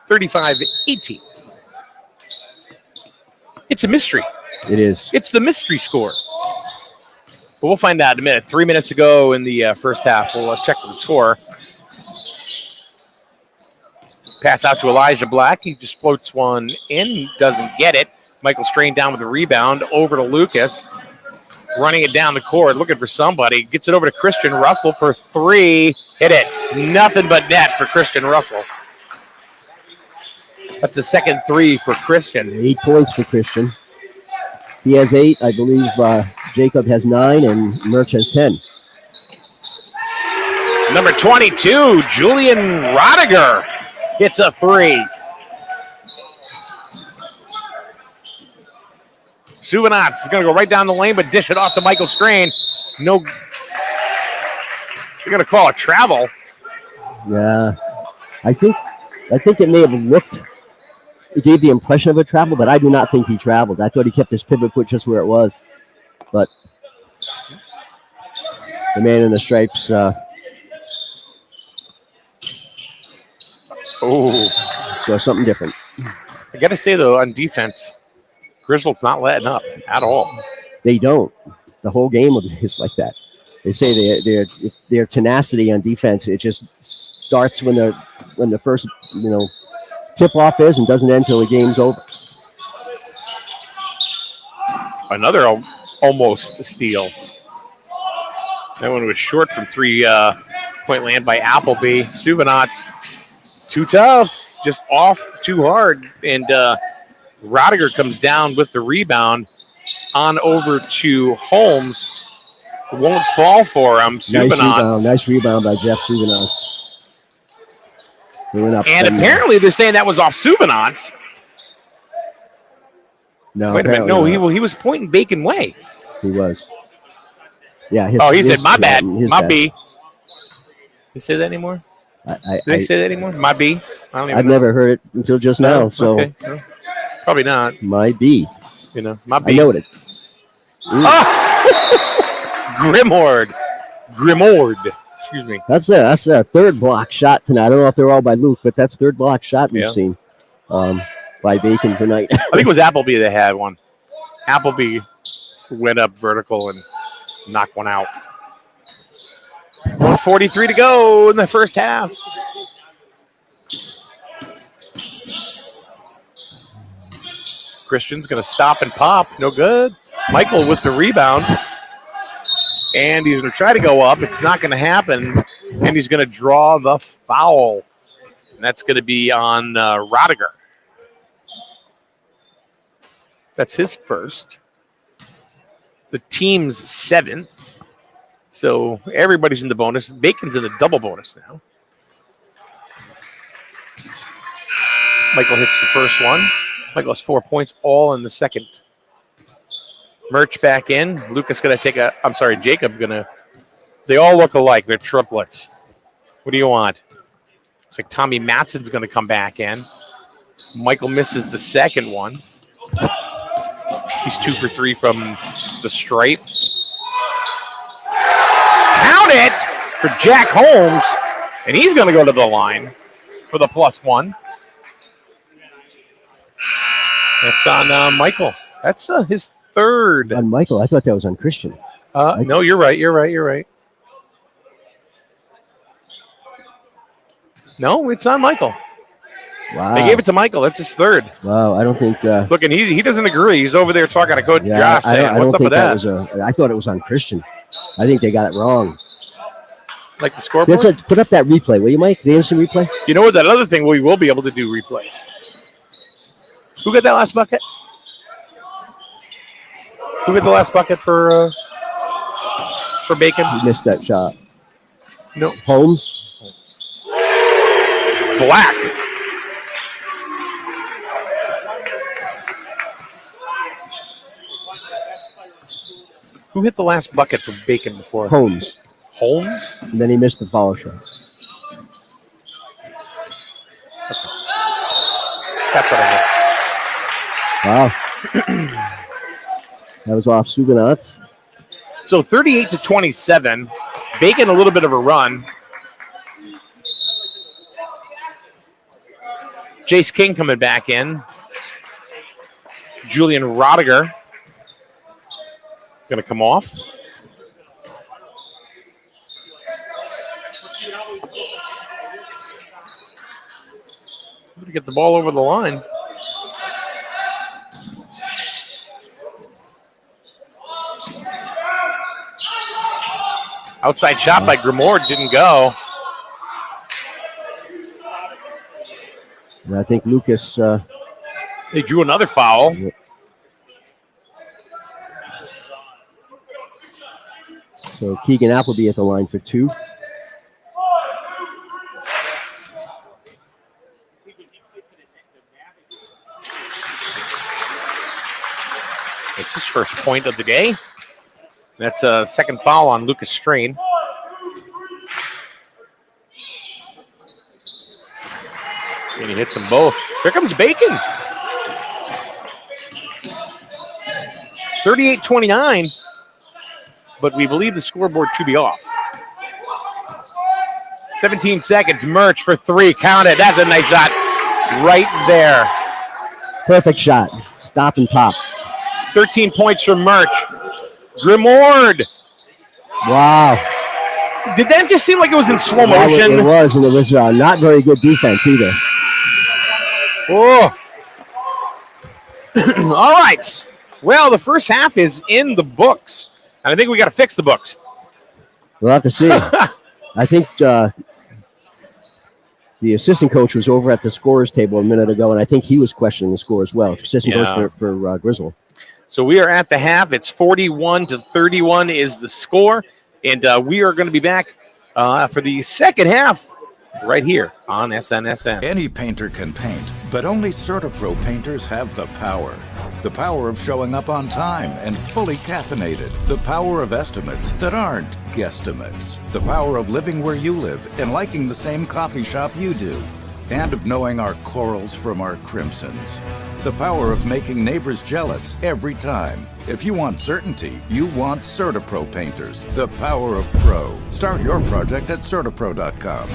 A: 35-18. It's a mystery.
B: It is.
A: It's the mystery score. But we'll find out in a minute. 3 minutes to go in the first half. We'll check the score. Pass out to Elijah Black. He just floats one in, doesn't get it. Michael Strain down with the rebound. Over to Lucas. Running it down the court, looking for somebody. Gets it over to Christian Russell for three. Hit it. Nothing but net for Christian Russell. That's the second three for Christian.
B: 8 points for Christian. He has 8. I believe Jacob has 9 and Merch has 10.
A: Number 22, Julian Rodiger. Hits a three. Suvanats is going to go right down the lane, but dish it off to Michael Strain. No. They're going to call a travel.
B: Yeah. I think it may have looked, it gave the impression of a travel, but I do not think he traveled. I thought he kept his pivot foot just where it was. But the man in the stripes. So something different.
A: I got to say, though, on defense, Griswold's not letting up at all.
B: They don't. The whole game is like that. They say their tenacity on defense, it just starts when the first tip off is and doesn't end until the game's over.
A: Another almost steal. That one was short from 3-point land by Appleby. Suvanats. Too tough, just off too hard. And Rodiger comes down with the rebound on over to Holmes. Won't fall for him.
B: Nice rebound by Jeff Suvanats.
A: And apparently they're saying that was off Suvanats.
B: No,
A: wait a minute. No, he was pointing Bacon way.
B: He was. Yeah.
A: He said, my bad. My B. They say that anymore? Do they say that anymore? My B?
B: I've never heard it until just now. So
A: okay. No, probably not.
B: My B.
A: My B.
B: I know it.
A: Grimord. Excuse me.
B: That's a third block shot tonight. I don't know if they're all by Luke, but that's third block shot we've seen by Bacon tonight.
A: I think it was Appleby that had one. Appleby went up vertical and knocked one out. 1:43 to go in the first half. Christian's going to stop and pop. No good. Michael with the rebound. And he's going to try to go up. It's not going to happen. And he's going to draw the foul. And that's going to be on Rodiger. That's his first. The team's 7th. So everybody's in the bonus. Bacon's in the double bonus now. Michael hits the first one. Michael has 4 points, all in the second. Merch back in. Lucas going to take Jacob going to They all look alike. They're triplets. What do you want? Looks like Tommy Matson's going to come back in. Michael misses the second one. He's 2 for 3 from the stripe. Count it for Jack Holmes, and he's going to go to the line for the +1. That's on Michael. That's his third.
B: On Michael, I thought that was on Christian.
A: No, you're right. No, it's on Michael.
B: Wow.
A: They gave it to Michael. That's his third.
B: Wow, I don't think.
A: Look, and he doesn't agree. He's over there talking to Coach
B: Yeah,
A: Josh saying, what's up with that?
B: I thought it was on Christian. I think they got it wrong.
A: Like the scoreboard?
B: Put up that replay, will you, Mike? The instant replay?
A: You know what? That other thing, we will be able to do replays. Who got that last bucket? Who got the last bucket for Bacon?
B: He missed that shot.
A: No.
B: Holmes?
A: Black. Who hit the last bucket for Bacon before?
B: Holmes.
A: Holmes?
B: And then he missed the follow shot.
A: That's what I
B: Wow. That was off Suganats.
A: So 38-27. Bacon a little bit of a run. Jace King coming back in. Julian Rodiger going to come off. To get the ball over the line. Outside shot by Grimoire didn't go.
B: And I think Lucas.
A: They drew another foul.
B: Yep. So Keegan Appleby at the line for 2.
A: It's his first point of the day. That's a second foul on Lucas Strain. And he hits them both. Here comes Bacon. 38-29, but we believe the scoreboard to be off. 17 seconds. Murch for 3. Count it. That's a nice shot right there.
B: Perfect shot. Stop and pop.
A: 13 points from Murch. Grimoire.
B: Wow.
A: Did that just seem like it was in slow motion?
B: It was, and it was not very good defense either.
A: Oh. All right. Well, the first half is in the books. And I think we got to fix the books.
B: We'll have to see. I think the assistant coach was over at the scorers table a minute ago, and I think he was questioning the score as well. Assistant coach for Griswold.
A: So we are at the half. It's 41-31 is the score. And we are going to be back for the second half right here on SNSN.
K: Any painter can paint, but only CertaPro painters have the power. The power of showing up on time and fully caffeinated. The power of estimates that aren't guesstimates. The power of living where you live and liking the same coffee shop you do. And of knowing our corals from our crimsons. The power of making neighbors jealous every time. If you want certainty, you want CertaPro painters. The power of pro. Start your project at CertaPro.com.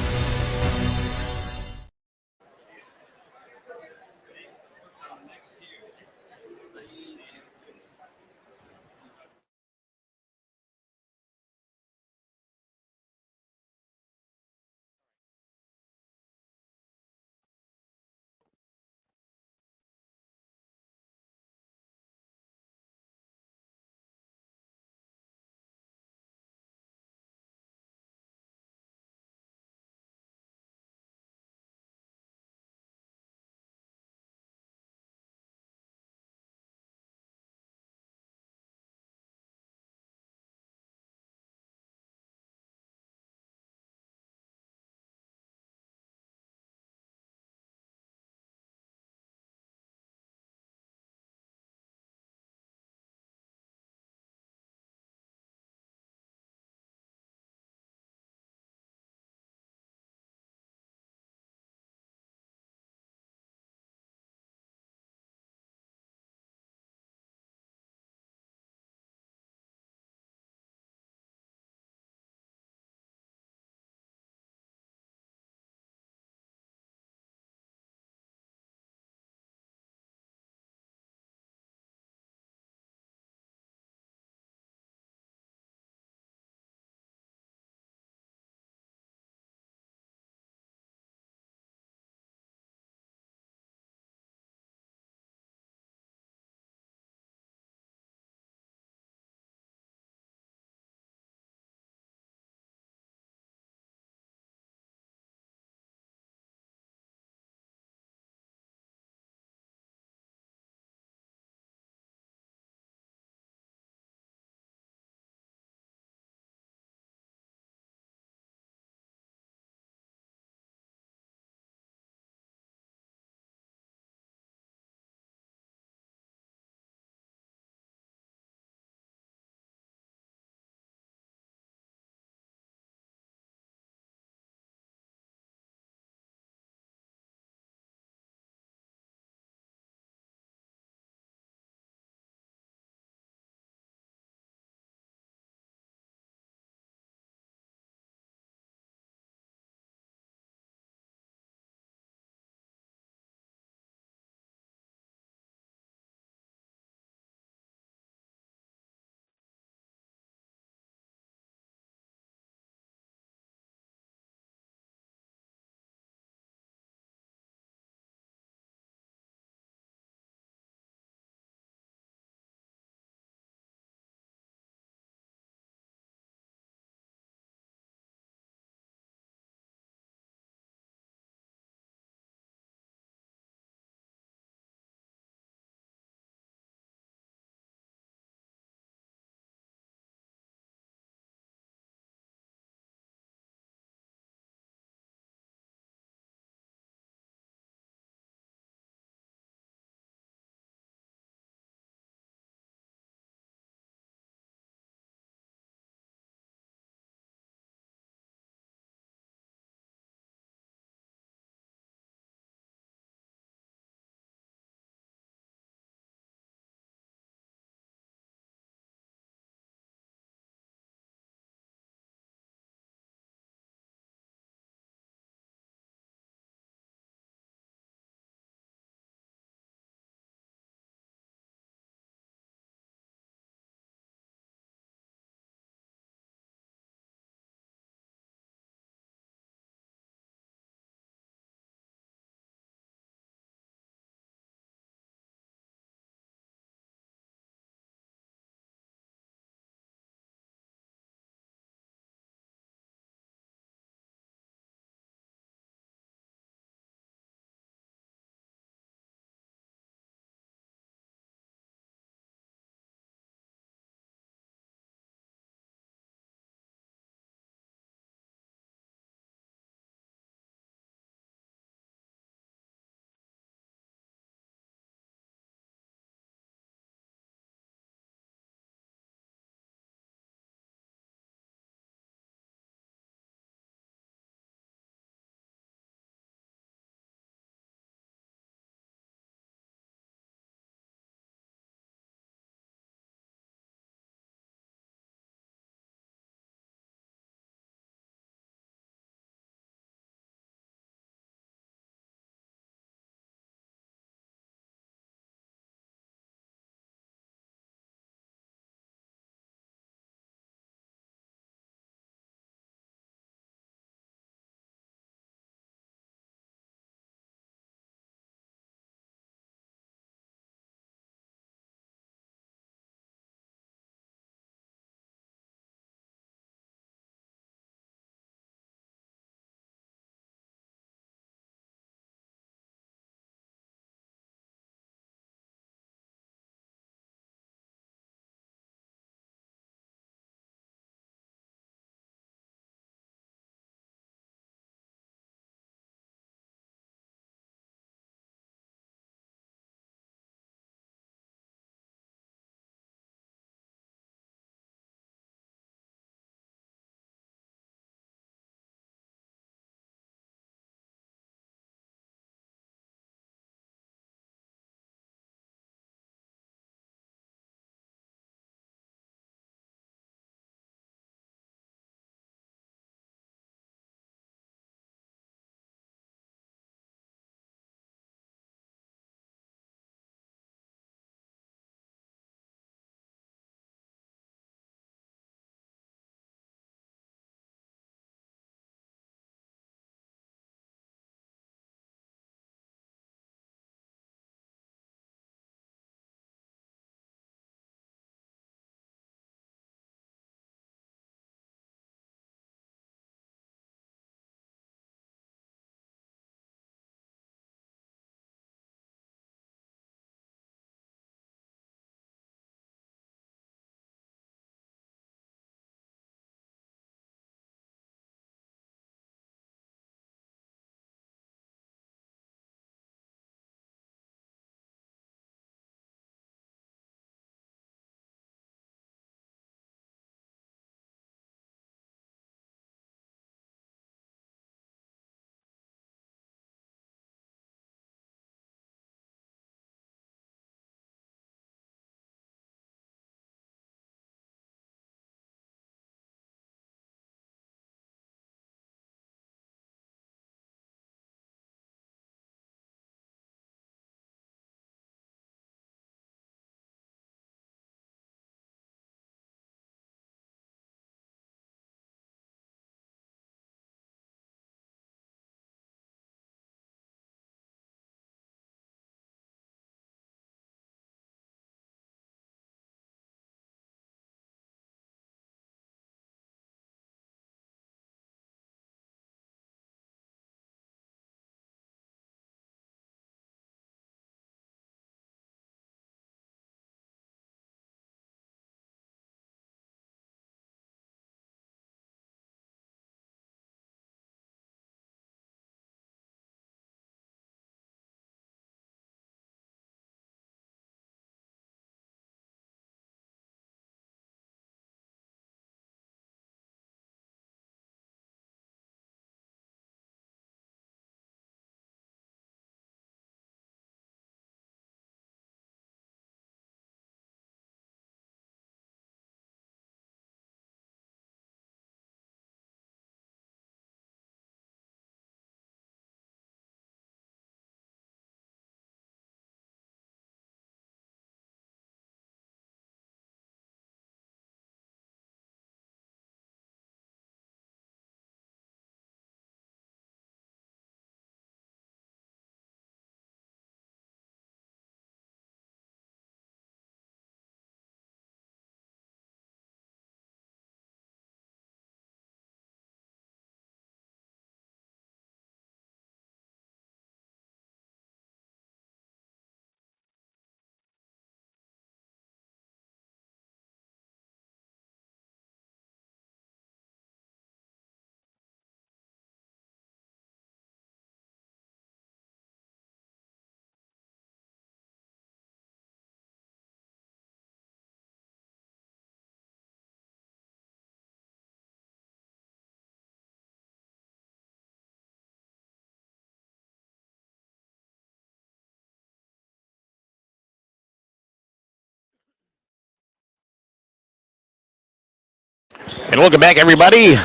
A: And welcome back, everybody,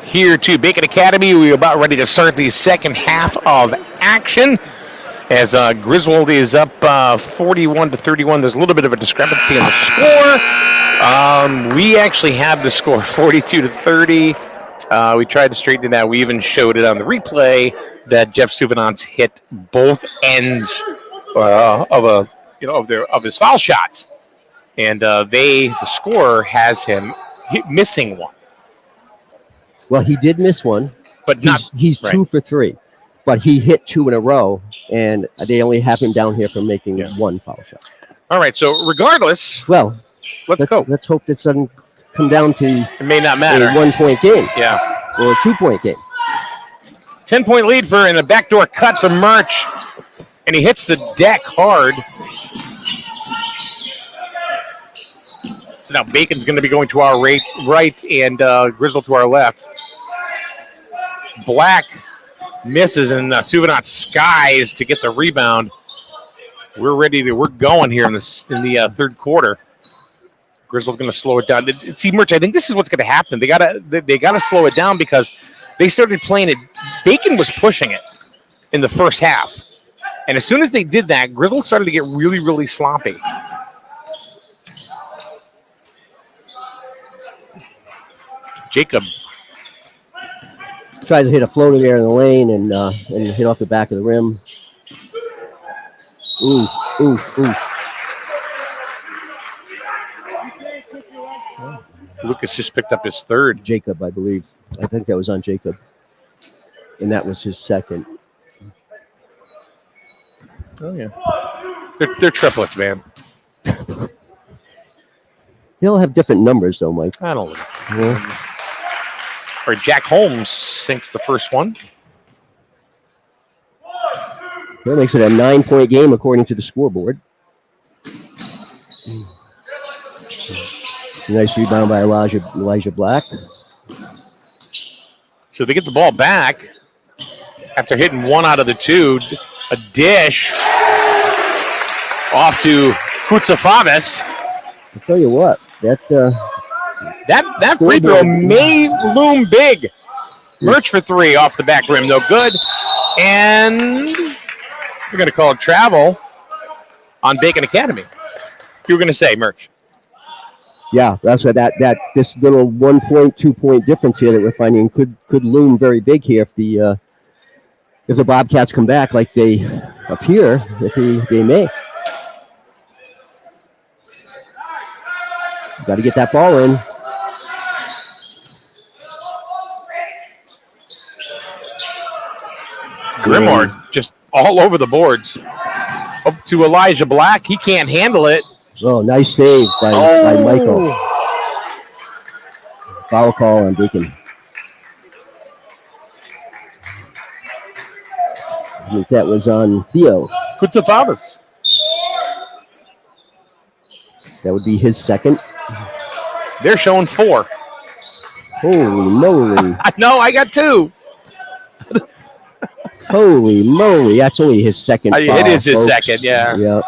A: here to Bacon Academy. We're about ready to start the second half of action as Griswold is up 41-31. There's a little bit of a discrepancy in the score. We actually have the score 42-30. We tried to straighten that. We even showed it on the replay that Jeff Souvenance hit both ends of his foul shots, and the scorer has him missing one.
B: Well, he did miss one,
A: but
B: he's 2 for 3. But he hit 2 in a row, and they only have him down here for making one foul shot.
A: All right, so regardless,
B: let's
A: go.
B: Let's hope this doesn't come down to
A: it may not matter.
B: A 1-point game.
A: Yeah.
B: Or a 2-point game.
A: 10-point lead and a backdoor cut for Murch, and he hits the deck hard. So now Bacon's going to be going to our right and Griswold to our left. Black misses, and Souvenance skies to get the rebound. We're going here in the third quarter. Griswold's going to slow it down. See, Murch, I think this is what's going to happen. They gotta slow it down because they started playing it. Bacon was pushing it in the first half, and as soon as they did that, Griswold started to get really, really sloppy. Jacob
B: tries to hit a floater there in the lane and hit off the back of the rim. Ooh.
A: Lucas just picked up his third.
B: Jacob, I believe. I think that was on Jacob. And that was his second.
A: Oh, yeah. They're triplets, man.
B: They'll have different numbers, though, Mike.
A: I don't know. Yeah. Or Jack Holmes sinks the first one.
B: That makes it a 9-point game according to the scoreboard. Nice rebound by Elijah Black.
A: So they get the ball back after hitting 1 out of the 2. A dish off to Kutsafavas.
B: I'll tell you what, that
A: free throw may loom big. Murch for 3 off the back rim, no good. And we're going to call it travel on Bacon Academy. You were going to say, Murch.
B: Yeah, that's what this little 1-point, 2-point difference here that we're finding could loom very big here if the Bobcats come back like they appear that they may. Got to get that ball in.
A: Grimoire just all over the boards. Up to Elijah Black. He can't handle it.
B: Oh, nice save by Michael. Foul call on Bacon. I think that was on Theo.
A: Kutsafavas.
B: That would be his second.
A: They're showing 4.
B: Holy moly.
A: No, I got 2.
B: Holy moly. That's only his second foul,
A: it is his
B: folks.
A: second, yeah.
B: Yep.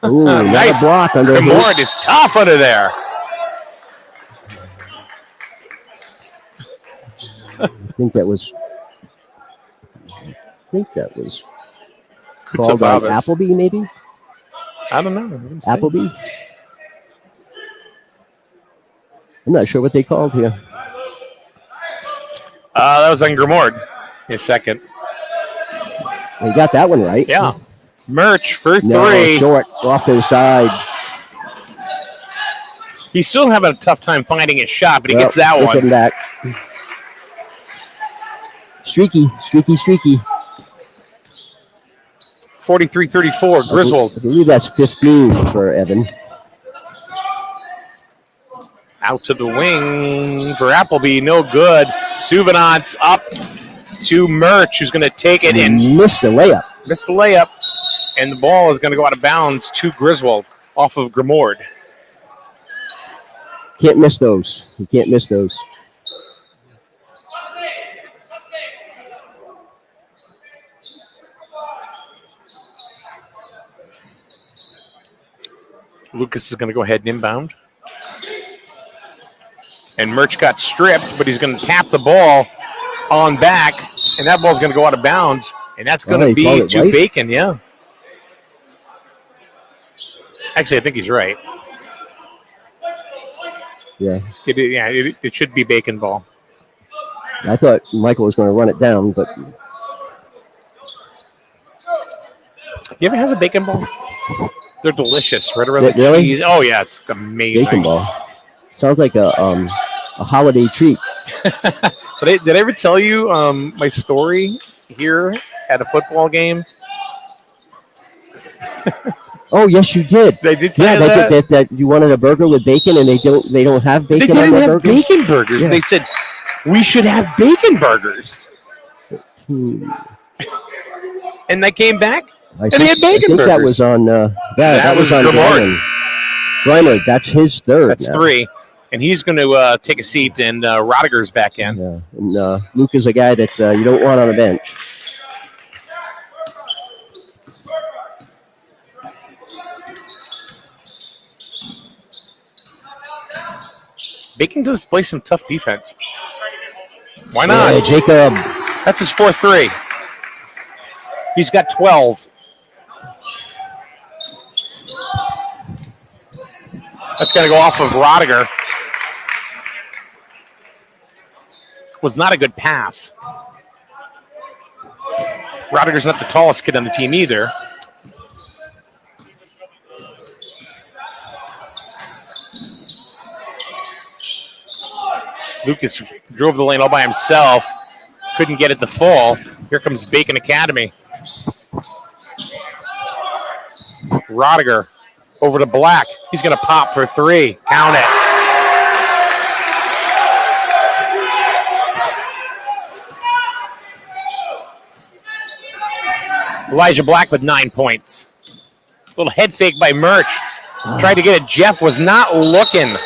B: Ooh, nice block under him.
A: Grimoire is tough under there.
B: I think that was called on Appleby, maybe?
A: I don't know.
B: Appleby? I'm not sure what they called here.
A: That was on Grimoire, his second.
B: You got that one right.
A: Yeah. Murch for 3.
B: No, short, off to the side.
A: He's still having a tough time finding his shot, but he gets that one.
B: Back. Streaky.
A: 43-34, Griswold.
B: I believe that's 15 for Evan.
A: Out to the wing for Appleby, no good. Souvenance up to Murch, who's going to take it and
B: missed the layup.
A: And the ball is going to go out of bounds to Griswold off of Grimoire.
B: Can't miss those. You can't miss those.
A: Lucas is going to go ahead and inbound. And Murch got stripped, but he's going to tap the ball on back, and that ball's going to go out of bounds, and that's going to be to Bacon, yeah. Actually, I think he's right.
B: Yeah.
A: It should be Bacon ball.
B: I thought Michael was going to run it down, but...
A: You ever have a bacon ball? They're delicious, right around the
B: really?
A: cheese. Oh, yeah, it's amazing.
B: Bacon ball. Sounds like a holiday treat.
A: Did I ever tell you my story here at a football game?
B: Oh, yes, you did.
A: I did tell you
B: that you wanted a burger with bacon, and they don't have bacon on their burgers?
A: They didn't have bacon burgers. Yeah. They said, we should have bacon burgers. And they came back, and they had bacon burgers.
B: That was on that was on Brian. That's his third.
A: That's now. 3. And he's going to take a seat, and Rodiger's back in.
B: Yeah. And Luke is a guy that you don't want on the bench.
A: Bacon does play some tough defense. Why not?
B: Yeah, Jacob.
A: That's his 4th 3. He's got 12. That's going to go off of Rodiger. Was not a good pass. Rodiger's not the tallest kid on the team either. Lucas drove the lane all by himself. Couldn't get it to fall. Here comes Bacon Academy. Rodiger over to Black. He's going to pop for 3. Count it. Elijah Black with 9 points. Little head fake by Murch. Tried to get it. Jeff was not looking.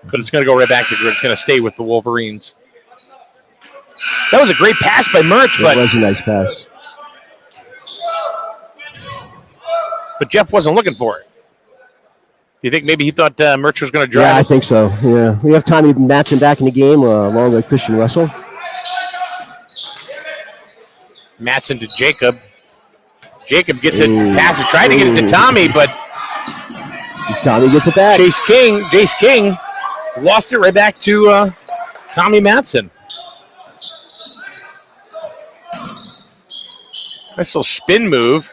A: But it's going to go right back to Grid. It's going to stay with the Wolverines. That was a great pass by Murch.
B: It was a nice pass.
A: But Jeff wasn't looking for it. Do you think maybe he thought Murch was going to drive?
B: Yeah, I think so. Yeah, we have Tommy Matson back in the game along with Christian Russell.
A: Matson to Jacob. Jacob gets it, pass it, tried to get it to Tommy, but
B: Tommy gets it back.
A: Jace King lost it right back to Tommy Matson. Nice little spin move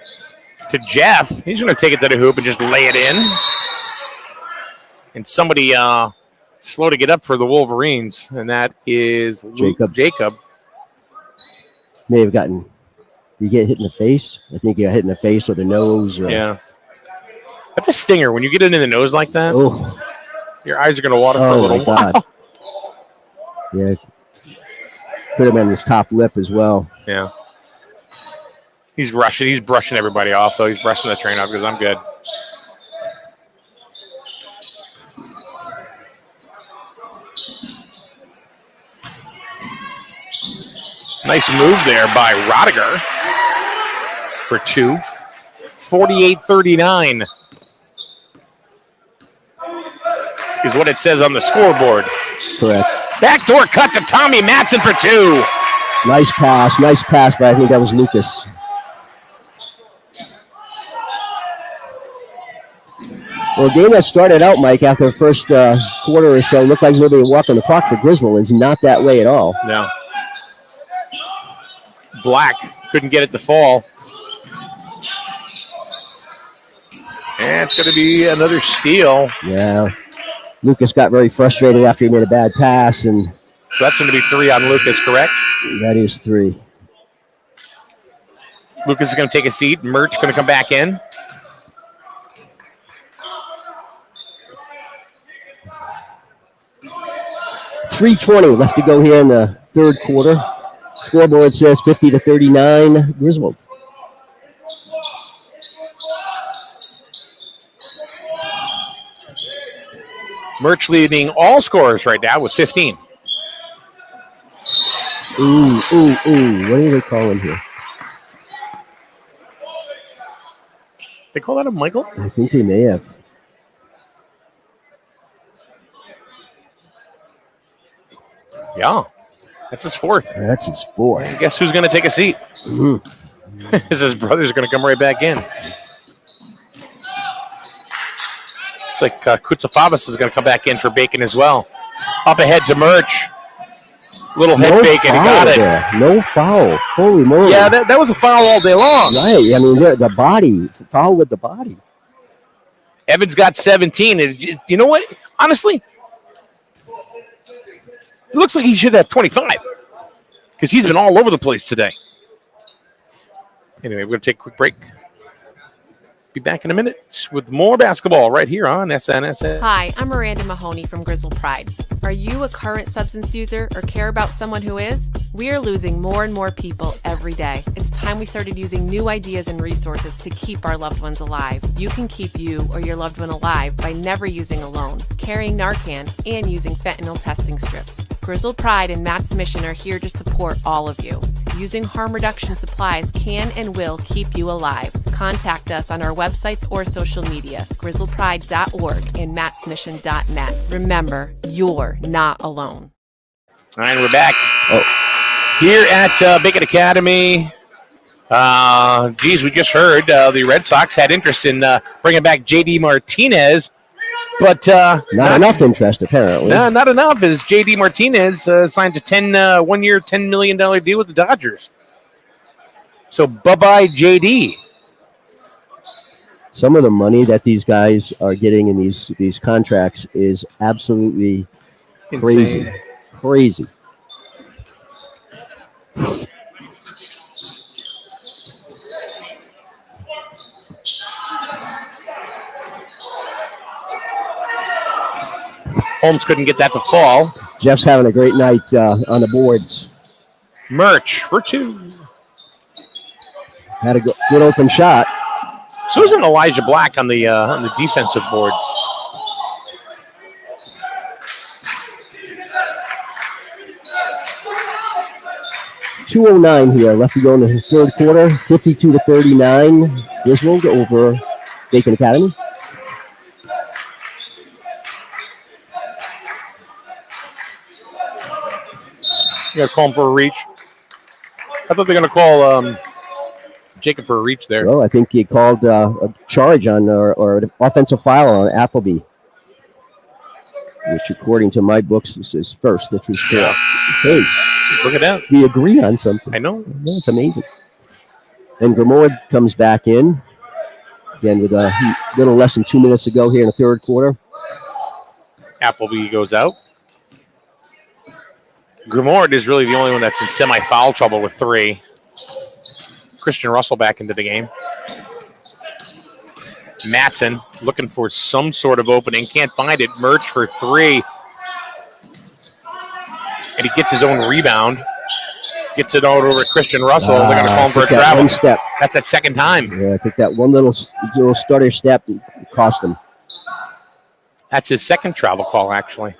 A: to Jeff. He's going to take it to the hoop and just lay it in. And somebody slow to get up for the Wolverines, and that is Jacob.
B: May have gotten. You get hit in the face? I think you got hit in the face or the nose.
A: Yeah. That's a stinger. When you get it in the nose like that, your eyes are going to water for a little while.
B: God. Yeah. Could have been his top lip as well.
A: Yeah. He's rushing. He's brushing everybody off, though. He's brushing the train off because I'm good. Nice move there by Rodiger for 2. 48-39 is what it says on the scoreboard.
B: Correct.
A: Backdoor cut to Tommy Matson for 2.
B: Nice pass, but I think that was Lucas. Well, a game that started out, Mike, after the first quarter or so, looked like nobody walking the clock for Griswold. It's not that way at all.
A: No. Black couldn't get it to fall. And it's going to be another steal.
B: Yeah. Lucas got very frustrated after he made a bad pass. And
A: so that's going to be 3 on Lucas, correct?
B: That is 3.
A: Lucas is going to take a seat. Murch going to come back in.
B: .320 left to go here in the third quarter. Scoreboard says 50-39 Griswold.
A: Murch leading all scorers right now with 15.
B: Ooh. What are they calling here?
A: They call that a Michael?
B: I think they may have.
A: Yeah, that's his fourth.
B: That's his fourth.
A: And guess who's going to take a seat? His brother's going to come right back in. It's like Kutsafavas is going to come back in for Bacon as well. Up ahead to Murch. Little head fake, and he got it.
B: There. No foul. Holy moly.
A: Yeah, that was a foul all day long.
B: Right. I mean, the body. Foul with the body.
A: Evans got 17. And you know what? Honestly, it looks like he should have 25 because he's been all over the place today. Anyway, we're going to take a quick break. Be back in a minute with more basketball right here on SNSN.
L: Hi, I'm Miranda Mahoney from Grizzled Pride. Are you a current substance user or care about someone who is? We are losing more and more people every day. It's time we started using new ideas and resources to keep our loved ones alive. You can keep you or your loved one alive by never using alone, carrying Narcan, and using fentanyl testing strips. Grizzled Pride and Matt's mission are here to support all of you. Using harm reduction supplies can and will keep you alive. Contact us on our websites or social media, grizzledpride.org and mattsmission.net. Remember, you're not alone.
A: All right, we're back here at Bacon Academy. We just heard the Red Sox had interest in bringing back J.D. Martinez, but
B: not enough interest, apparently.
A: No, not enough, as J.D. Martinez signed a 1-year, $10 million deal with the Dodgers. So, bye-bye, J.D.
B: Some of the money that these guys are getting in these contracts is absolutely crazy.
A: Insane.
B: Crazy.
A: Holmes couldn't get that to fall.
B: Jeff's having a great night on the boards.
A: Murch for 2.
B: Had a good open shot.
A: So isn't Elijah Black on the defensive boards?
B: .209 here, left to go in the third quarter. 52-39. Griswold over Bacon Academy.
A: You got to call him for a reach. I thought they were going to call Jacob for a reach there.
B: Well, I think he called a charge on or an offensive foul on Appleby, which, according to my books, is first. That was correct. Hey,
A: look at that.
B: We agree on something.
A: I know.
B: It's amazing. And Grimoire comes back in again with a little less than 2 minutes to go here in the third quarter.
A: Appleby goes out. Grimoire is really the only one that's in semi-foul trouble with 3. Christian Russell back into the game. Matson looking for some sort of opening. Can't find it. Murch for 3. And he gets his own rebound. Gets it out over Christian Russell. They're going to call him for a travel.
B: Step.
A: That's that second time.
B: Yeah, I think that one little stutter step cost him.
A: That's his second travel call, actually.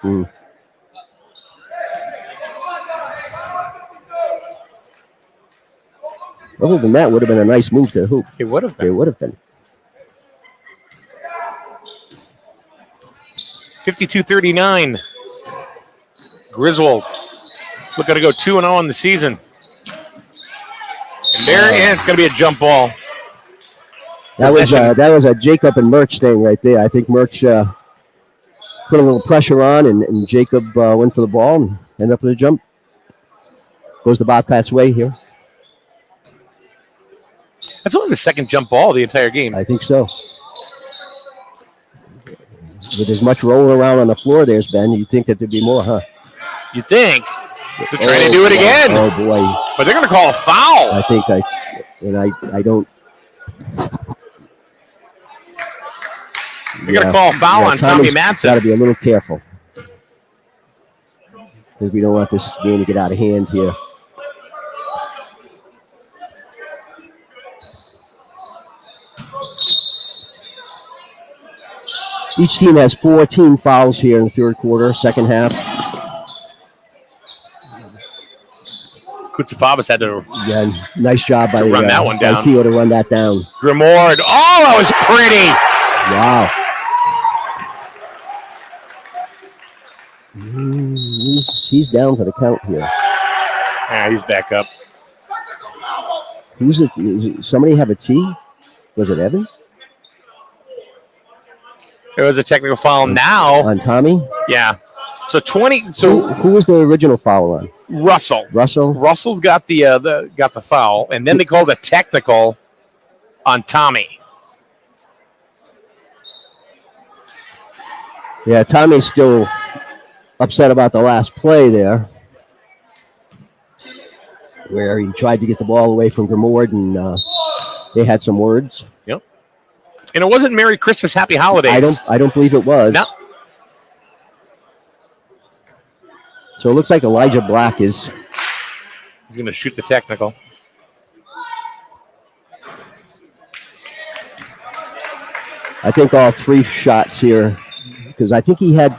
B: Other than that, would have been a nice move to hoop.
A: It would have been.
B: It would have been.
A: 52-39. Griswold looking to go 2-0 in the season. And there, it's going to be a jump ball.
B: That was a Jacob and Murch thing right there. I think Murch put a little pressure on, and Jacob went for the ball and ended up with a jump. Goes the Bobcats' way here.
A: That's only the second jump ball the entire game.
B: I think so. With as much rolling around on the floor there's been, you'd think that there'd be more, huh?
A: You think? They're trying to do it again.
B: Oh, boy.
A: But they're going to call a foul.
B: I think I don't.
A: They're going to call a foul on Tommy Matson.
B: Got to be a little careful. Because we don't want this game to get out of hand here. Each team has 4 team fouls here in the third quarter, second half.
A: Kutsafavas had to
B: nice job by
A: run that one down.
B: Keo to run that down.
A: Grimoire. Oh, that was pretty.
B: Wow. He's down for the count here.
A: Yeah, he's back up.
B: Who's it? Somebody have a T? Was it Evan?
A: It was a technical foul now.
B: On Tommy?
A: Yeah. So 20. So
B: who was the original foul on?
A: Russell. Russell's got the foul, and then they called a technical on Tommy.
B: Yeah, Tommy's still upset about the last play there, where he tried to get the ball away from Grimoire, and they had some words.
A: Yep. And it wasn't Merry Christmas, Happy Holidays.
B: I don't believe it was.
A: No.
B: So it looks like Elijah Black is.
A: He's going to shoot the technical.
B: I think all 3 shots here, because I think he had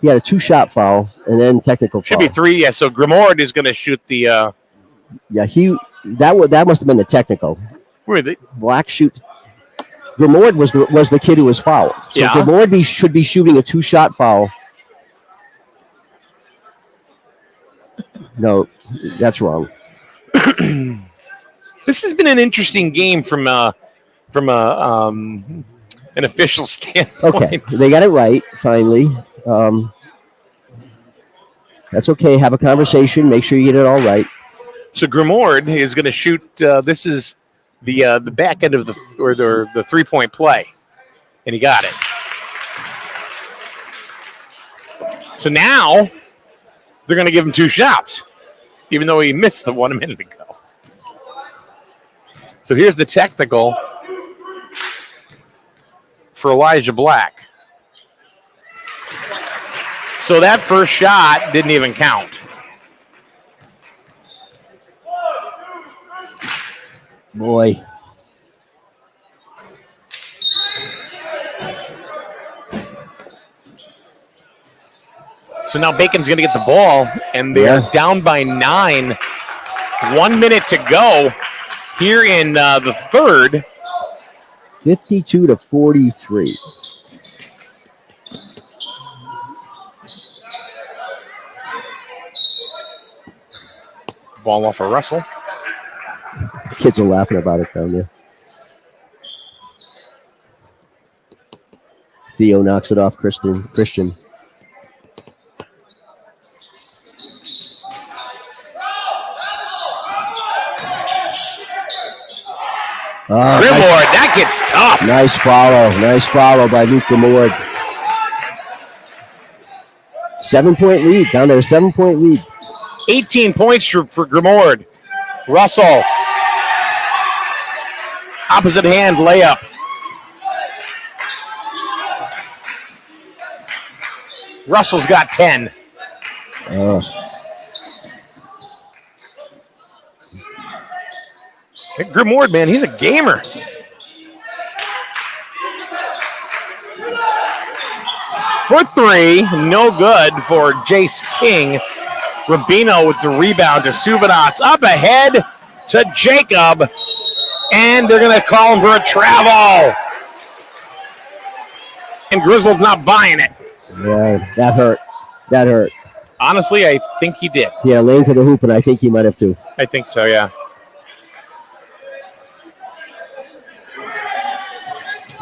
B: a 2-shot foul and then technical foul.
A: Should be 3, yeah. So Grimoire is going to shoot the.
B: Yeah, that must have been the technical.
A: Really?
B: Black shoot. Grimoire was the kid who was fouled. So
A: yeah.
B: Grimoire should be shooting a 2-shot foul. No, that's wrong.
A: This has been an interesting game from an official standpoint.
B: Okay, they got it right finally. That's okay. Have a conversation. Make sure you get it all right.
A: So Grimoire is going to shoot. This is the back end of the 3-point play, and he got it. So now they're going to give him 2 shots, even though he missed the one a minute ago. So here's the technical for Elijah Black. So that first shot didn't even count.
B: Boy.
A: So now Bacon's going to get the ball, and they're down by 9. 1 minute to go here in the third.
B: 52-43.
A: Ball off of Russell.
B: Kids are laughing about it down there. Theo knocks it off Christian.
A: Grimoire, that gets tough.
B: Nice follow by Luke Grimoire. 7-point lead, down there, 7-point lead.
A: 18 points for Grimoire. Russell. Opposite hand layup. Russell's got 10. Grimoire, man, he's a gamer. For 3, no good for Jace King. Rubino with the rebound to Suvanats. Up ahead to Jacob. And they're going to call him for a travel. And Griswold's not buying it.
B: Yeah, that hurt.
A: Honestly, I think he did.
B: Yeah, laying to the hoop, and I think he might have too.
A: I think so, yeah.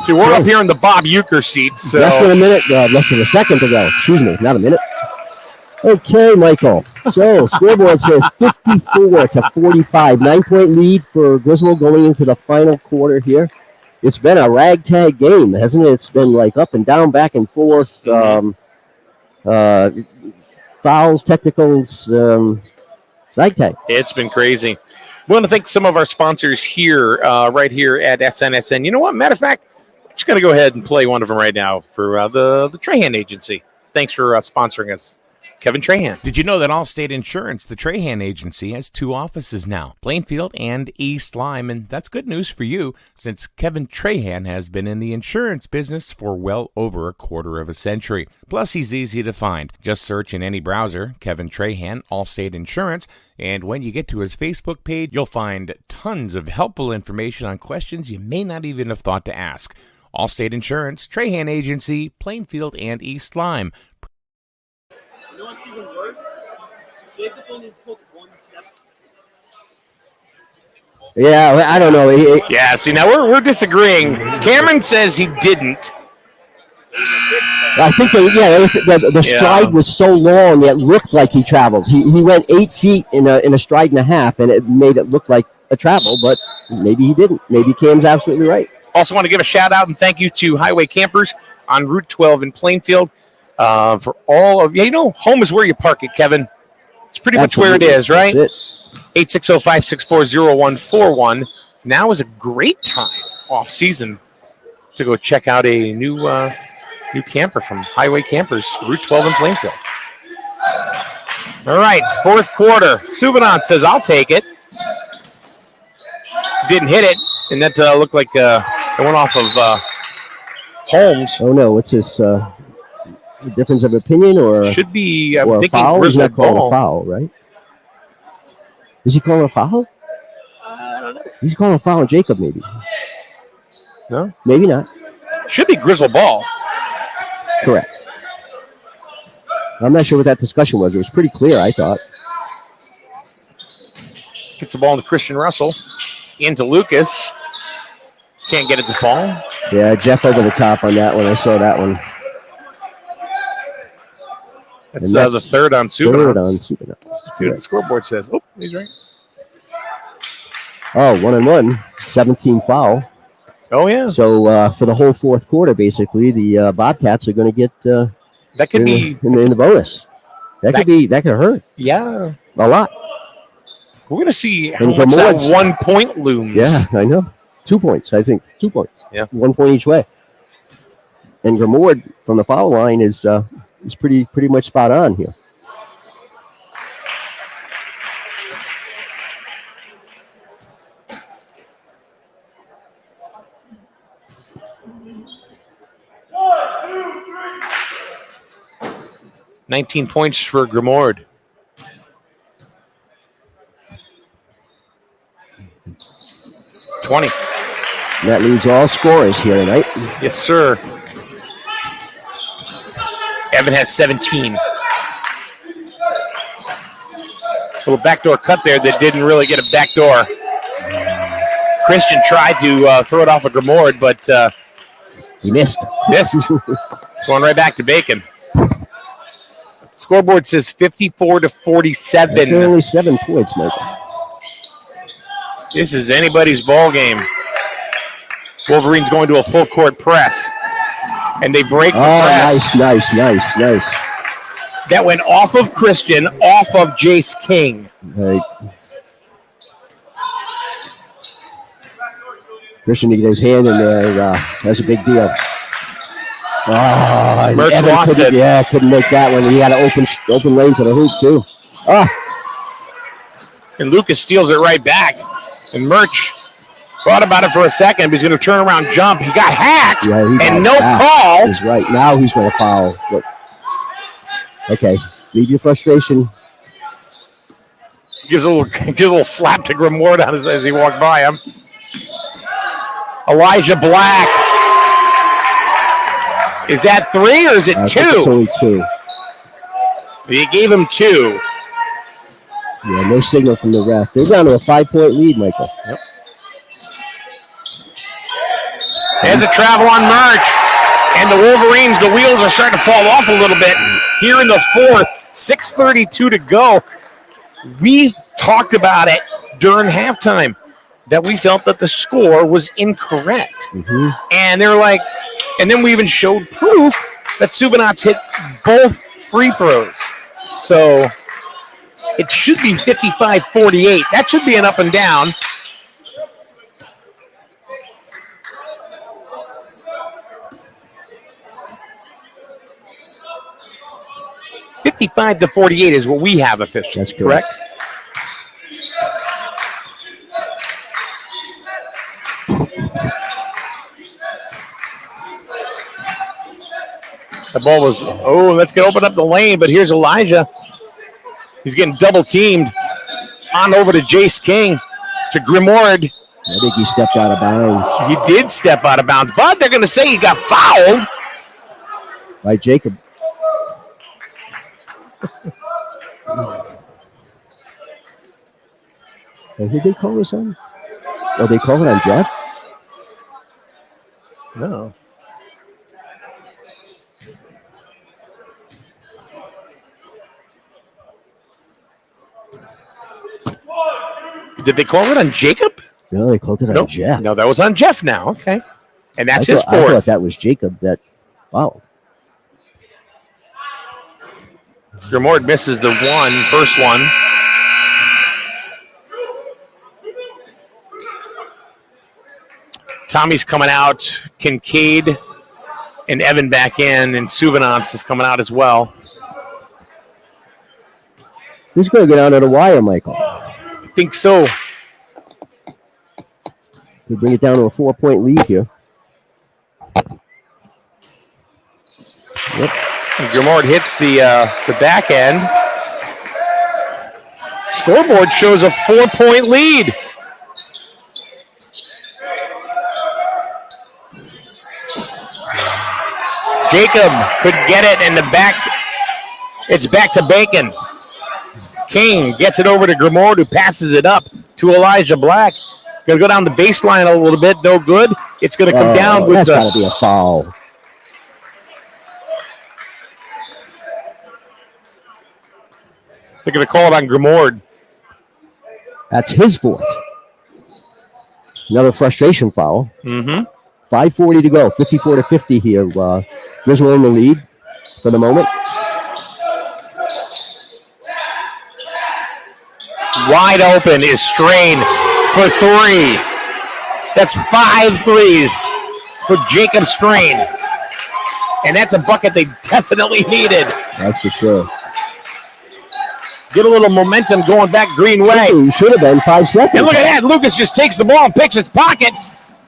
A: See, we're up here in the Bob Euchre seat. So.
B: Less than a second to go. Excuse me, not a minute. Okay, Michael. So, scoreboard says 54-45. 9-point lead for Griswold going into the final quarter here. It's been a ragtag game, hasn't it? It's been like up and down, back and forth. Fouls, technicals, ragtag.
A: It's been crazy. We want to thank some of our sponsors here, right here at SNSN. You know what? Matter of fact, I'm just going to go ahead and play one of them right now for the Trahan Agency. Thanks for sponsoring us. Kevin Trahan.
M: Did you know that Allstate Insurance, the Trahan Agency, has 2 offices now, Plainfield and East Lyme? And that's good news for you, since Kevin Trahan has been in the insurance business for well over a quarter of a century. Plus, he's easy to find. Just search in any browser, Kevin Trahan, Allstate Insurance, and when you get to his Facebook page, you'll find tons of helpful information on questions you may not even have thought to ask. Allstate Insurance, Trahan Agency, Plainfield, and East Lyme.
N: You know what's even worse? Jacob only took one step.
B: Yeah, I don't know.
A: Yeah, see, now we're disagreeing. Cameron says he didn't.
B: I think the stride was so long that it looked like he traveled. He went 8 feet in a stride and a half, and it made it look like a travel, but maybe he didn't. Maybe Cam's absolutely right.
A: Also want to give a shout out and thank you to Highway Campers on Route 12 in Plainfield for all of, home is where you park it, Kevin. It's pretty much where it is, right? 860-564-0141. Now is a great time off season to go check out a new camper from Highway Campers, Route 12 in Plainfield. All right, fourth quarter. Subinant says, I'll take it. Didn't hit it, and that looked like it went off of Holmes.
B: Oh, no. What's this? Difference of opinion or
A: should be
B: or a foul? He's not calling a foul, right? Is he calling a foul?
A: I don't know.
B: He's calling a foul on Jacob, maybe.
A: No?
B: Maybe not.
A: Should be Griswold ball.
B: Correct. I'm not sure what that discussion was. It was pretty clear, I thought.
A: Gets the ball into Christian Russell. Into Lucas. Can't get it to fall.
B: Yeah, Jeff over the top on that one. I saw that one.
A: That's the third on Subinant.
B: Let's
A: see what the scoreboard says. Oh, he's right.
B: Oh, 1-1. 17 foul.
A: Oh, yeah.
B: So for the whole fourth quarter, basically, the Bobcats are going to get
A: that could be
B: in the bonus. That could hurt.
A: Yeah.
B: A lot.
A: We're going to see how much that 1 point looms.
B: Yeah, I know. 2 points, I think. 2 points.
A: Yeah.
B: 1 point each way. And Grimoire from the foul line is pretty much spot on here.
A: $19 points for Grimoire. $20.
B: That leads all scorers here tonight.
A: Yes, sir. Evan has 17. Little backdoor cut there that didn't really get a backdoor. Christian tried to throw it off of Grimoire, but
B: he missed.
A: Going right back to Bacon. Scoreboard says 54-47.
B: That's only 7 points, Michael.
A: This is anybody's ball game. Wolverines going to a full court press. And they break the press.
B: Nice.
A: That went off of Christian, off of Jace King.
B: Right. Christian to get his hand in there, that's a big deal. Oh,
A: Mertz lost it.
B: Yeah, couldn't make that one. He had an open lane to the hoop, too.
A: And Lucas steals it right back. And Mertz thought about it for a second, but he's going to turn around, jump. He got hacked, and no call.
B: He's right. Now he's going to foul. But, okay, leave your frustration.
A: Gives a little slap to Grimoire as he walked by him. Elijah Black. Is that 3 or is it 2?
B: It's only 2.
A: He gave him 2.
B: Yeah, no signal from the ref. They're down to a 5-point lead, Michael.
A: Yep. There's a travel on Merch. And the Wolverines, the wheels are starting to fall off a little bit here in the fourth. 6:32 to go. We talked about it during halftime that we felt that the score was incorrect.
B: Mm-hmm.
A: And they're like, and then we even showed proof that Subinat's hit both free throws. So it should be 55-48. That should be an up and down. $55-48 is what we have officially.
B: That's correct.
A: The ball was, let's get open up the lane, but here's Elijah. He's getting double teamed. On over to Jace King, to Grimoire.
B: I think he stepped out of bounds.
A: He did step out of bounds, but they're going to say he got fouled
B: by Jacob. And who did they call this on? Oh, they called it on Jeff?
A: No. Did they call it on Jacob?
B: No, they called it on Jeff.
A: No, that was on Jeff now. Okay. And that's his fourth.
B: I thought that was Jacob that fouled.
A: Grimoire misses the first one. Tommy's coming out. Kincaid and Evan back in, and Souvenance is coming out as well.
B: Who's going to get out of the wire, Michael?
A: I think so.
B: We bring it down to a 4-point lead here. Yep.
A: Grimoire hits the back end. Scoreboard shows a 4-point lead. Jacob could get it in the back. It's back to Bacon. King gets it over to Grimoire, who passes it up to Elijah Black. Going to go down the baseline a little bit. No good. It's going to come down with
B: that's got to be a foul.
A: They're going to call it on Grimoire.
B: That's his fourth. Another frustration foul.
A: Mm-hmm.
B: 5:40 to go. 54-50 here. Griswold in the lead for the moment.
A: Wide open is Strain for three. That's 5 threes for Jacob Strain. And that's a bucket they definitely needed.
B: That's for sure.
A: Get a little momentum going back Green Way.
B: Should have been 5 seconds.
A: And look at that. Lucas just takes the ball and picks his pocket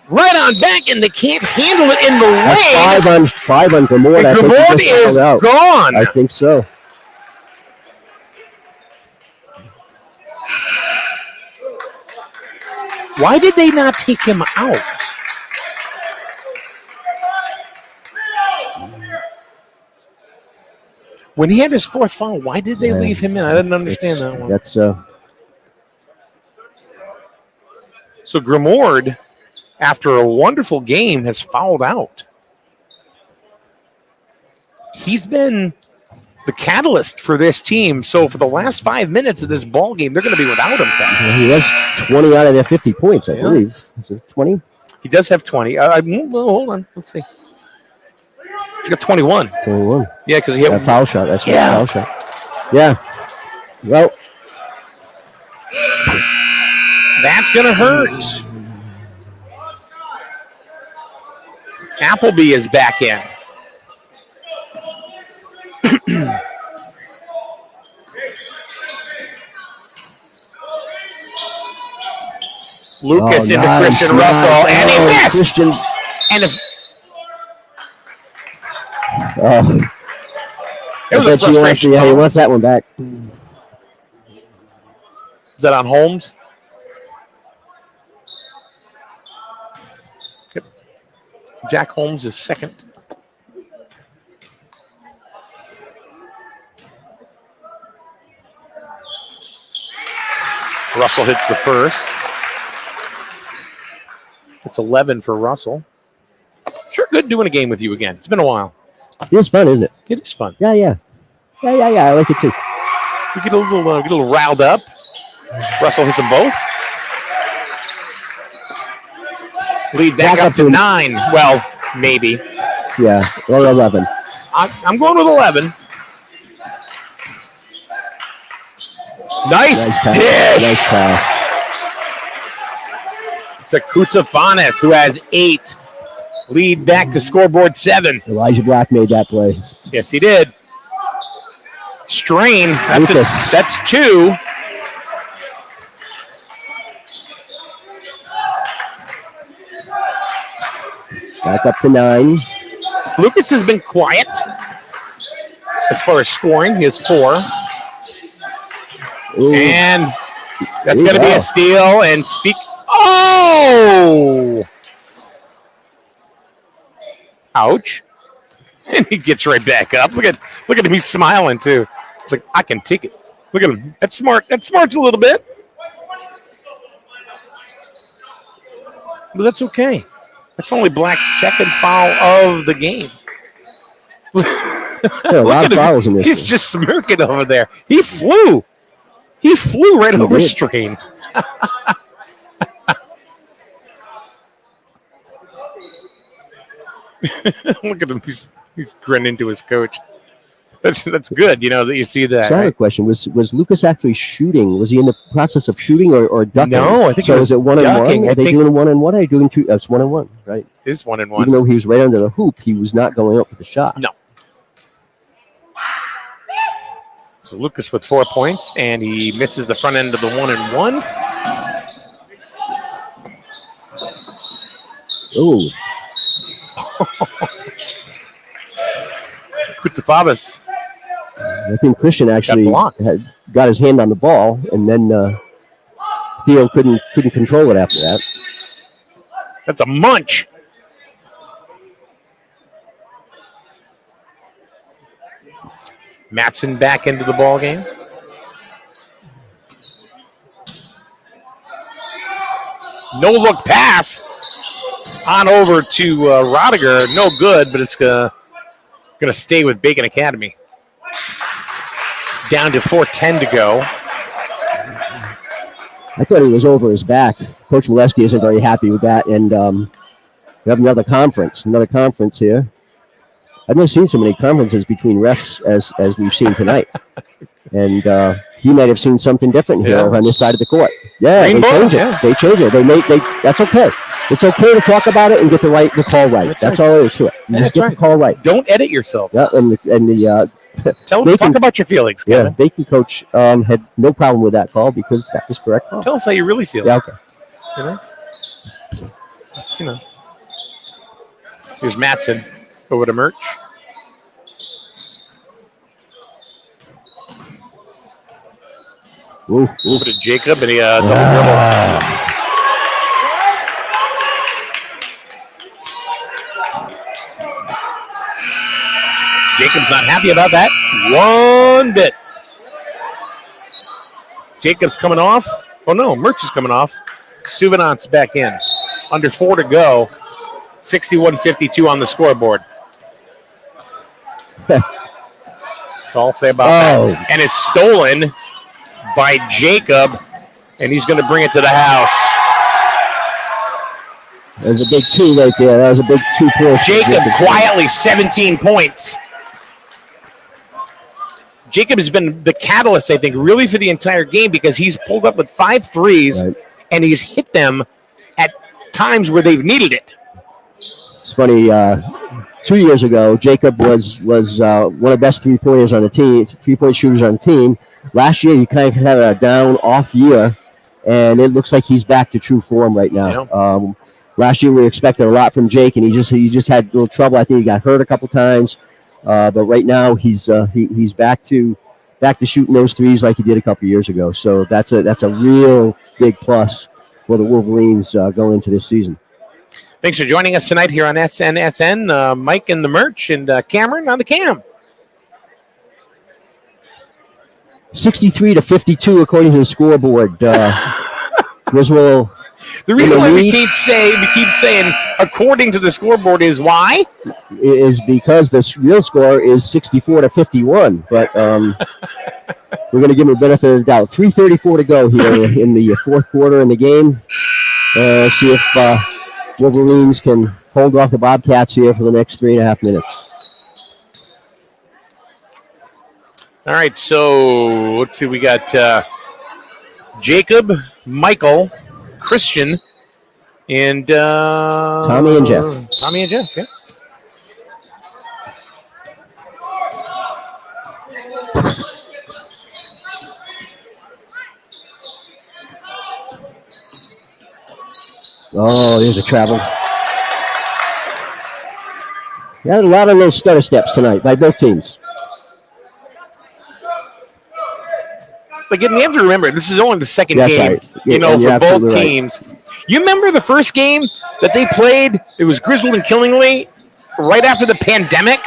A: right on back, and they can't handle it in the lane.
B: That's 5 on Grimoire.
A: And Grimoire is gone.
B: I think so.
A: Why did they not take him out? When he had his fourth foul, why did they leave him in? I didn't understand that one.
B: That's
A: So Grimoire, after a wonderful game, has fouled out. He's been the catalyst for this team. So for the last 5 minutes of this ball game, they're going to be without him.
B: He has 20 out of their 50 points, I believe. Is it 20?
A: He does have 20. Well, hold on. Let's see. He's got 21.
B: 21.
A: Yeah, because he had
B: a foul shot. That's right.
A: Yeah.
B: Foul shot. Yeah. Well,
A: that's going to hurt. Appleby is back in. Lucas into Christian Russell, and he missed.
B: Christian.
A: And if
B: it was a frustration. Yeah, he wants that one back.
A: Is that on Holmes? Yep. Jack Holmes is second. Russell hits the first. It's 11 for Russell. Sure good doing a game with you again. It's been a while.
B: It is fun, isn't it?
A: It is fun.
B: Yeah. I like it too.
A: We get a little riled up. Russell hits them both. Lead back up to 9. Well, maybe.
B: Yeah, or 11.
A: I'm going with 11. Nice dish.
B: Nice pass.
A: To Koutsafanis, who has 8. Lead back to scoreboard 7.
B: Elijah Black made that play.
A: Yes, he did. Strain. That's 2.
B: Back up to 9.
A: Lucas has been quiet as far as scoring. He has 4. Ooh. And that's going to be a steal. And Oh! Ouch. And he gets right back up. Look at him. He's smiling, too. It's like, I can take it. Look at him. That's smart. That smarts a little bit. But that's okay. That's only Black's second foul of the game.
B: There are a lot of fouls in this.
A: He's just smirking over there. He flew. He flew right over Strain. Look at him. He's grinning to his coach. That's good, that you see that.
B: So I have a question. Was Lucas actually shooting? Was he in the process of shooting or ducking?
A: No, I think
B: so.
A: it was
B: Is it 1-1? Are they doing 1-1? Are you doing 2? It's 1-1, right?
A: It is 1-1.
B: Even though he was right under the hoop, he was not going up with the shot.
A: No. So Lucas with 4 points, and he misses the front end of the 1-1.
B: Ooh.
A: Kutsufabas.
B: I think Christian actually got his hand on the ball, and then Theo couldn't control it after that.
A: That's a munch. Mattson back into the ball game. No look pass on over to Rodiger. No good, but it's going to stay with Bacon Academy. Down to 4:10 to go.
B: I thought he was over his back. Coach Molesky isn't very happy with that, and we have another conference here. I've never seen so many conferences between refs as we've seen tonight. And he might have seen something different here on this side of the court. Yeah,
A: Rainbow,
B: they change it.
A: yeah.
B: They change it. That's okay. It's okay to talk about it and get the call right. That's all there is to it. You just get the call right.
A: Don't edit yourself.
B: Yeah, and the
A: talk about your feelings, Kevin.
B: Yeah, Bacon coach had no problem with that call because that was correct call.
A: Tell us how you really feel.
B: Yeah, okay.
A: Just, Here's Mattson over to Murch.
B: Ooh.
A: Over to Jacob, and he double dribble. Jacob's not happy about that one bit. Jacob's coming off. Oh, no, Murch is coming off. Suvenant's back in. Under 4 to go. 61-52 on the scoreboard. That's all I'll say about that. And it's stolen by Jacob, and he's going to bring it to the house.
B: There's a big 2 right there. That was a big 2 push.
A: Jacob quietly 17 points. Jacob has been the catalyst, I think, really for the entire game because he's pulled up with 5 threes, and he's hit them at times where they've needed it.
B: It's funny. 2 years ago, Jacob was one of the best 3-pointers on the team, 3-point shooters on the team. Last year, he kind of had a down-off year, and it looks like he's back to true form right now.
A: Yeah.
B: Last year, we expected a lot from Jake, and he just had a little trouble. I think he got hurt a couple times. But right now he's back to shooting those threes like he did a couple years ago. So that's a real big plus for the Wolverines going into this season.
A: Thanks for joining us tonight here on SNSN. Mike and the Merch and Cameron on the cam.
B: 63-52 according to the scoreboard. Griswold.
A: The reason why we keep saying according to the scoreboard is why?
B: Is because the real score is 64-51. But we're going to give him a benefit of the doubt. 3:34 to go here in the fourth quarter in the game. See if Wolverines can hold off the Bobcats here for the next 3.5 minutes.
A: All right, so let's see. We got Jacob, Michael, Christian, and
B: Tommy and Jeff.
A: Tommy and Jeff, yeah.
B: Oh, there's a travel. We had a lot of little stutter steps tonight by both teams.
A: Like, you have to remember, this is only the second game,
B: right.
A: For both teams. Right. You remember the first game that they played? It was Griswold and Killingly, right after the pandemic.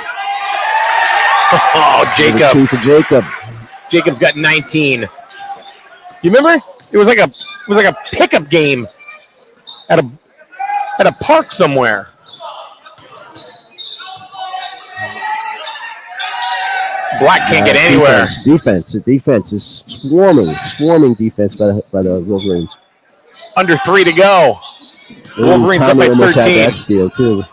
A: Oh, Jacob.
B: Key for Jacob.
A: Jacob's got 19. You remember? It was like a pickup game at a park somewhere. Black can't get anywhere.
B: Defense. The defense is swarming defense by the Wolverines.
A: Under 3 to go. Wolverines up by 13.
B: Had that steal too.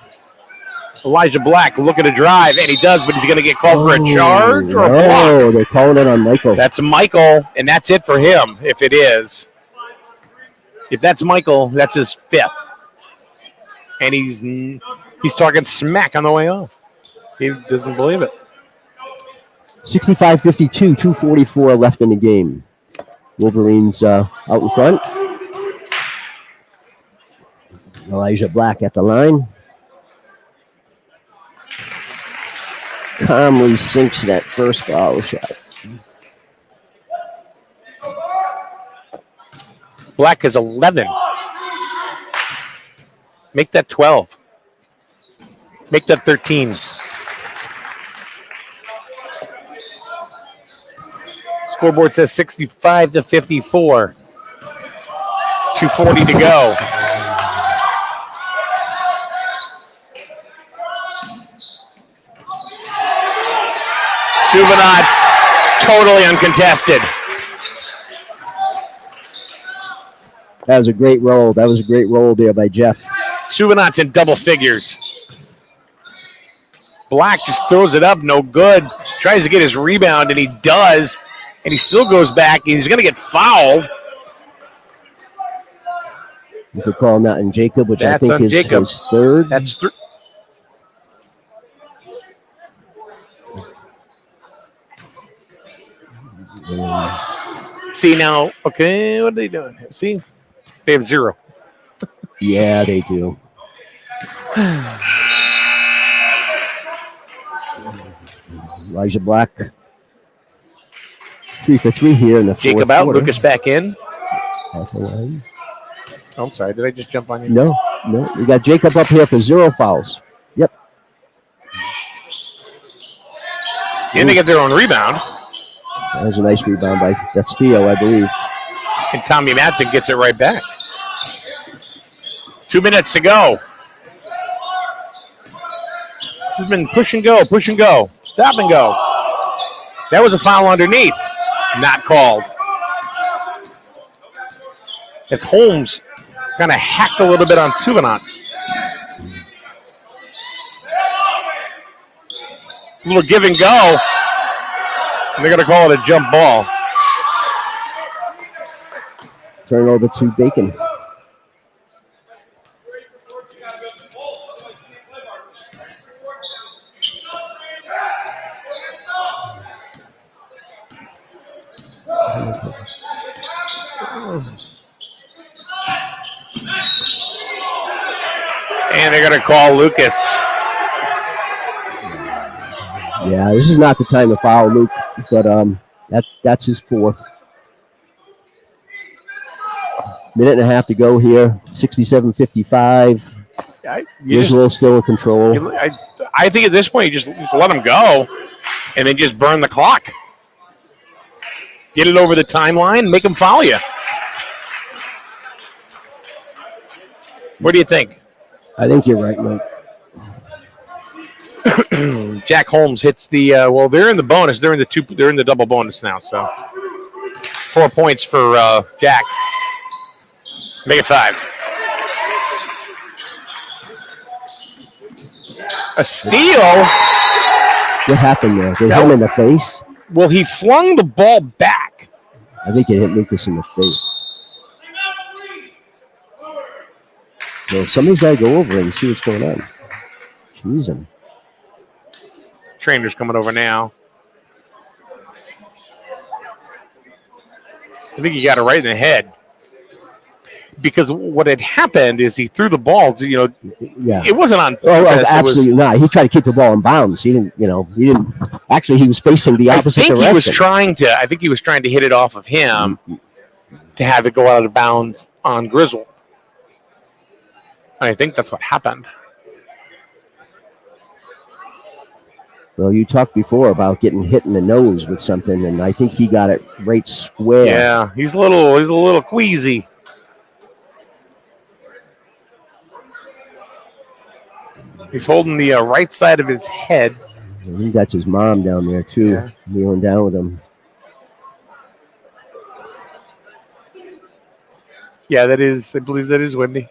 A: Elijah Black looking to drive, and he does, but he's going to get called for a charge or a block.
B: Oh, they're calling it on Michael.
A: That's Michael, and that's it for him, if it is. If that's Michael, that's his 5th. And he's talking smack on the way off. He doesn't believe it.
B: 65-52, 2:44 left in the game. Wolverines out in front. Elijah Black at the line. Calmly sinks that first foul shot.
A: Black has 11. Make that 12. Make that 13. Scoreboard says 65-54. 2:40 to go. Suvanats totally uncontested.
B: That was a great roll. That was a great roll there by Jeff.
A: Suvanats in double figures. Black just throws it up, no good. Tries to get his rebound, and he does. And he still goes back, and he's going to get fouled.
B: You could call that on Jacob, which
A: That's
B: I think
A: on
B: is
A: Jacob.
B: his 3rd.
A: That's See now, okay, what are they doing? See, they have 0.
B: Yeah, they do. Elijah Black. 3 for 3 here in the fourth
A: Jacob out,
B: quarter.
A: Lucas back in.
B: Off the line.
A: Oh, I'm sorry, did I just jump on you?
B: No. We got Jacob up here for 0 fouls. Yep.
A: And they get their own rebound.
B: That was a nice rebound by that steal, I believe.
A: And Tommy Madsen gets it right back. 2 minutes to go. This has been push and go, stop and go. That was a foul underneath. Not called. As Holmes kind of hacked a little bit on Suvanats. A little give and go. And they're going to call it a jump ball.
B: Turn over to Bacon.
A: And they're going to call Lucas.
B: Yeah, this is not the time to foul Luke, but that's his 4th. Minute and a half to go here. 67-55. GRISWOLD still in control.
A: I think at this point you just let them go and then just burn the clock. Get it over the timeline, make them foul you. What do you think?
B: I think you're right, Mike.
A: Jack Holmes hits the they're in the bonus. They're in the double bonus now, so 4 points for Jack. Make it 5. A steal.
B: What happened there? Did it hit him in the face?
A: Well, he flung the ball back.
B: I think it hit Lucas in the face. So somebody's got to go over and see what's going on. Jeez, him.
A: Trainer's coming over now. I think he got it right in the head. Because what had happened is he threw the ball to,
B: Yeah.
A: It wasn't on
B: Oh,
A: purpose.
B: absolutely not. He tried to keep the ball in bounds. He didn't. Actually, he was facing the opposite direction.
A: I think he was trying to hit it off of him to have it go out of bounds on Griswold. I think that's what happened.
B: Well, you talked before about getting hit in the nose with something, and I think he got it right square.
A: Yeah, he's a little queasy. He's holding the right side of his head.
B: And he got his mom down there too, kneeling down with him.
A: Yeah, I believe that is Wendy.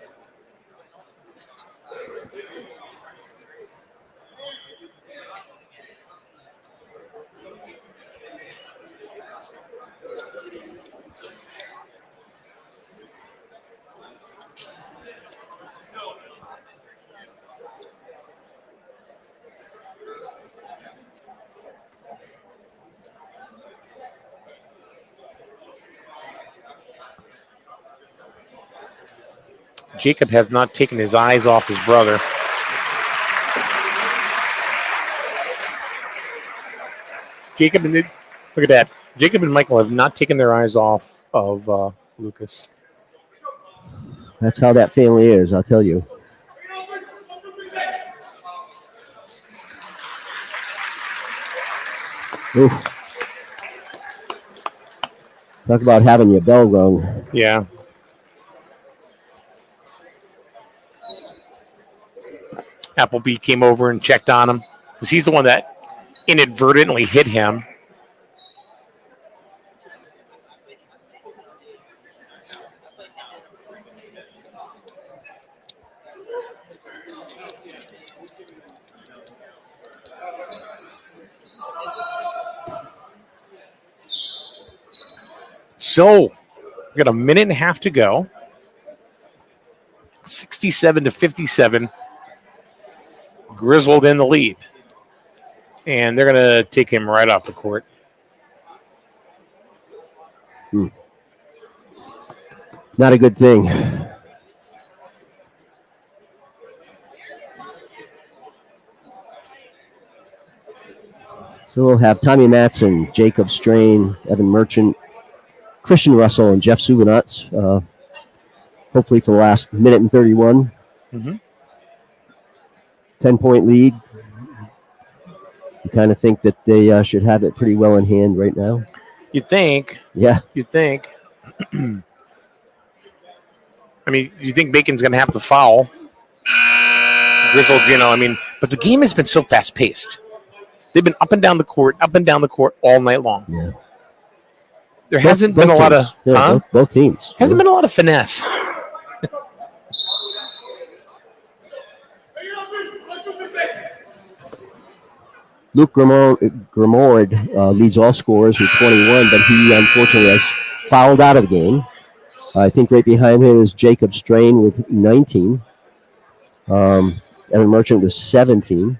A: Jacob has not taken his eyes off his brother. Look at that. Jacob and Michael have not taken their eyes off of Lucas.
B: That's how that family is, I'll tell you. Oof. Talk about having your bell rung.
A: Yeah. Appleby came over and checked on him because he's the one that inadvertently hit him. So, we got a minute and a half to go. 67-57. Griswold in the lead. And they're going to take him right off the court.
B: Not a good thing. So we'll have Tommy Matson, Jacob Strain, Evan Merchant, Christian Russell, and Jeff Suganotz. Hopefully for the last minute and 31. 10-point lead. You kind of think that they should have it pretty well in hand right now.
A: You'd think.
B: Yeah.
A: You'd think. I mean, you think Bacon's going to have to foul. Griswold, but the game has been so fast-paced. They've been up and down the court all night long.
B: Yeah.
A: There hasn't been a lot of...
B: Both teams.
A: Hasn't been a lot of finesse.
B: Luke Grimord leads all scorers with 21, but he unfortunately has fouled out of the game. I think right behind him is Jacob Strain with 19. Evan Merchant with 17.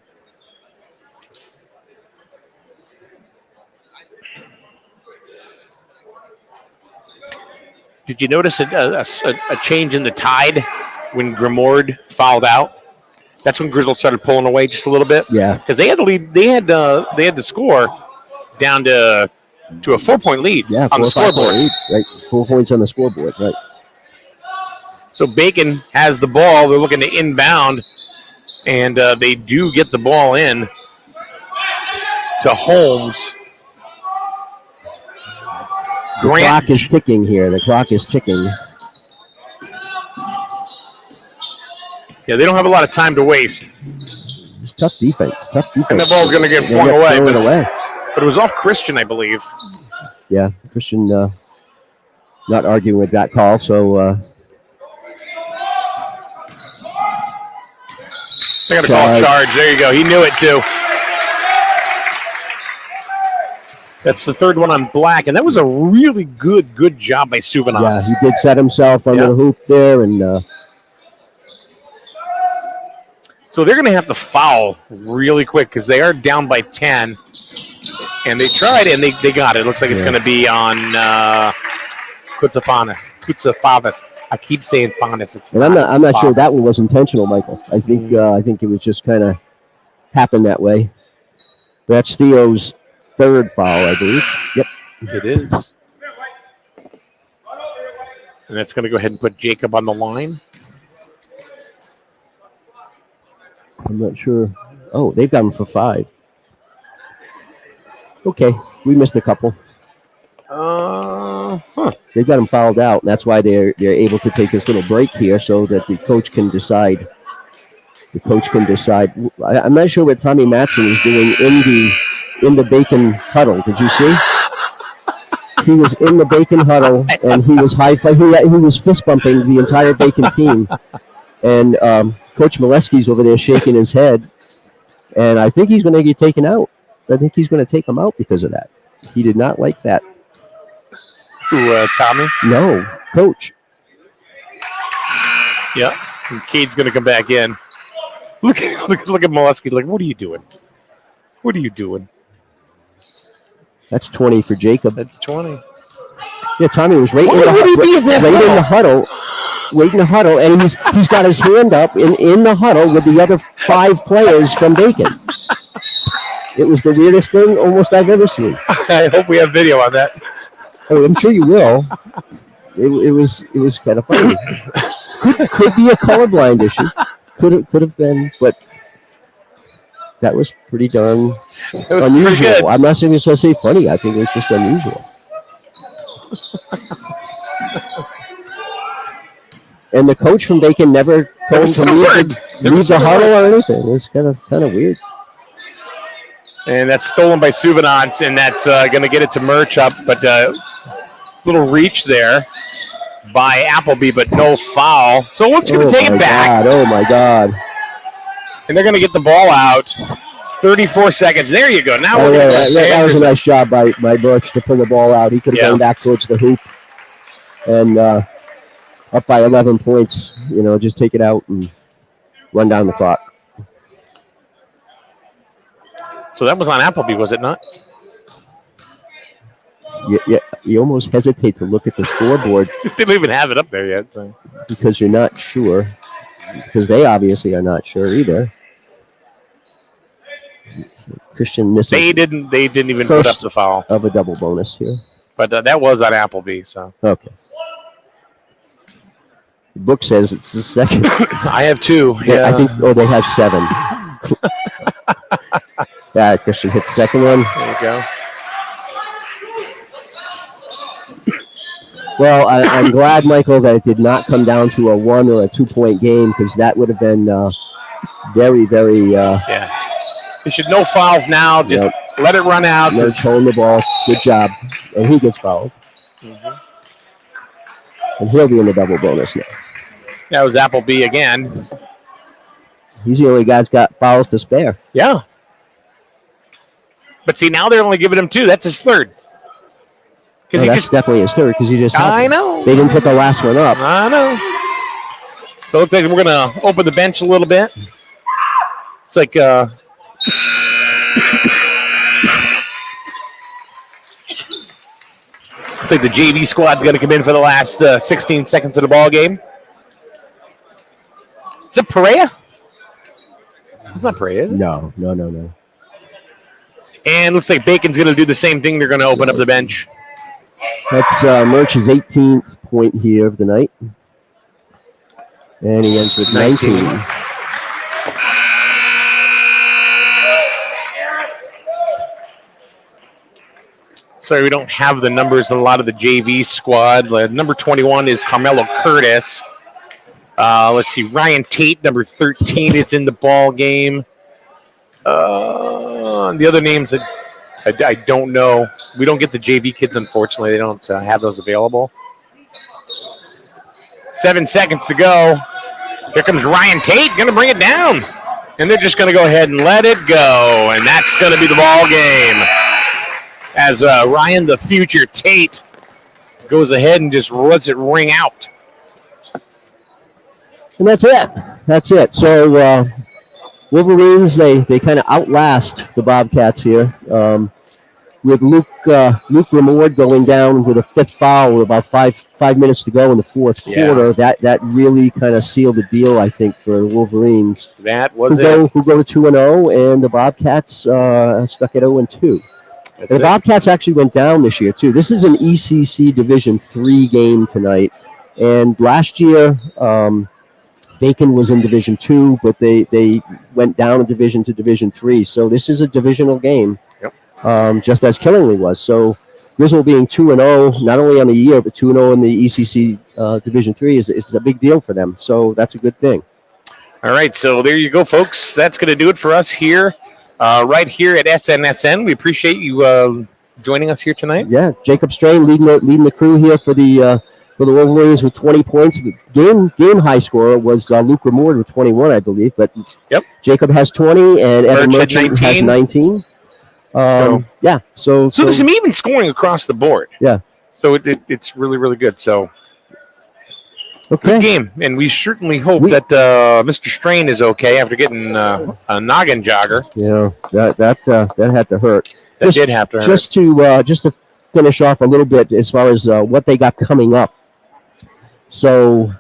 A: Did you notice a change in the tide when Grimord fouled out? That's when Griswold started pulling away just a little bit.
B: Yeah,
A: because they had the lead. They had the score down to a 4-point lead on the scoreboard.
B: Lead, right, 4 points on the scoreboard. Right.
A: So Bacon has the ball. They're looking to inbound, and they do get the ball in to Holmes.
B: The clock is ticking here. The clock is ticking.
A: Yeah, they don't have a lot of time to waste.
B: It's tough defense.
A: And the ball's going to get flung away. But it was off Christian, I believe.
B: Yeah, Christian not arguing with that call. So
A: they're going to call a charge. There you go. He knew it, too. That's the third one on Black, and that was a really good job by Suvanov.
B: Yeah, he did set himself under the hoop there, and
A: so they're going to have to foul really quick because they are down by 10, and they tried and they got it. Looks like it's going to be on Kutsafavas. I keep saying Fanis.
B: And I'm not sure that one was intentional, Michael. I think it was just kind of happened that way. That's Theo's third foul, I believe. Yep.
A: It is. And that's going to go ahead and put Jacob on the line.
B: I'm not sure. Oh, they've got him for 5. Okay, we missed a couple. They got him fouled out, and that's why they're able to take this little break here so that the coach can decide. The coach can decide. I'm not sure what Tommy Matson is doing in the Bacon huddle. Did you see? He was in the Bacon huddle, and he was he was fist bumping the entire Bacon team. And Coach Molesky's over there shaking his head, and I think he's going to get taken out. I think he's going to take him out because of that. He did not like that.
A: Who, Tommy?
B: No, Coach.
A: Yeah, and Cade's going to come back in. Look at Molesky. Like, what are you doing? What are you doing?
B: That's 20 for Jacob.
A: That's 20.
B: Yeah, Tommy was right in the huddle. Waiting the huddle, and he's got his hand up in the huddle with the other 5 players from Bacon. It was the weirdest thing almost I've ever seen.
A: I hope we have video on that.
B: I'm sure you will. It was kind of funny. Could be a colorblind issue. Could have been, but that was pretty darn unusual.
A: Pretty good.
B: I'm not saying it's to say funny. I think it was just unusual. And the coach from Bacon never told him to leave the huddle or anything. It was kind of weird.
A: And that's stolen by Souvenance, and that's going to get it to Murch up, but little reach there by Appleby, but no foul. So one's going to take it back.
B: Oh, my God.
A: And they're going to get the ball out. 34 seconds. There you go. Now
B: that was a nice job by Birch to pull the ball out. He could have gone back towards the hoop. And up by 11 points, just take it out and run down the clock.
A: So that was on Appleby, was it not?
B: Yeah, you almost hesitate to look at the scoreboard.
A: They don't even have it up there yet. So.
B: Because you're not sure. Because they obviously are not sure either. Christian misses.
A: They didn't even put up the foul
B: of a double bonus here.
A: But that was on Appleby. So
B: okay. The book says it's the second.
A: I have 2.
B: Yeah, I think. Oh, they have 7. Yeah, Christian hit the second one.
A: There you go.
B: Well, I'm glad, Michael, that it did not come down to a 1 or a 2-point game, because that would have been very, very.
A: Yeah. You should no fouls now. Just let it run out.
B: They're towing the ball. Good job. And he gets fouled.
A: Mm-hmm.
B: And he'll be in the double bonus now.
A: That was Appleby again.
B: He's the only guy that's got fouls to spare.
A: Yeah. But see, now they're only giving him 2. That's his third.
B: No, that's definitely his third, because he just.
A: I know.
B: They didn't put the last one up.
A: I know. So it looks like we're going to open the bench a little bit. It's like. It's like the JV squad's going to come in for the last 16 seconds of the ball game. Is it Perea? It's not Perea, is it?
B: No.
A: And looks like Bacon's going to do the same thing. They're going to open up the bench.
B: That's Murch's 18th point here of the night. And he ends with 19.
A: Sorry, we don't have the numbers in a lot of the JV squad. Number 21 is Carmelo Curtis. Let's see, Ryan Tate, number 13, is in the ball game. The other names that I don't know. We don't get the JV kids, unfortunately. They don't have those available. 7 seconds to go. Here comes Ryan Tate, going to bring it down. And they're just going to go ahead and let it go. And that's going to be the ball game. As Ryan, the future Tate, goes ahead and just lets it ring out.
B: And that's it. So Wolverines, they kind of outlast the Bobcats here. With Luke Ramord going down with a 5th foul with about five minutes to go in the 4th quarter. That really kind of sealed the deal, I think, for the Wolverines.
A: That was
B: who go to 2-0, and the Bobcats stuck at 0-2. The Bobcats actually went down this year, too. This is an ECC Division III game tonight. And last year, Bacon was in Division II, but they went down a division to Division III. So this is a divisional game.
A: Yep.
B: just as Killingly was. So Griswold being 2-0, not only on the year, but 2-0 in the ECC Division 3 is a big deal for them. So that's a good thing.
A: All right, so there you go, folks. That's going to do it for us here, right here at SNSN. We appreciate you joining us here tonight.
B: Yeah, Jacob Strain leading the crew here for the Wolverines with 20 points. The game high scorer was Luke Remord with 21, I believe. But
A: yep,
B: Jacob has 20 and Evan Merchant has 19. So
A: there's some even scoring across the board.
B: Yeah.
A: So it's really, really good. So
B: okay.
A: Good game, and we certainly hope that Mr. Strain is okay after getting a noggin jogger.
B: Yeah, that had to hurt.
A: That did have to hurt.
B: Just to finish off a little bit as far as what they got coming up. So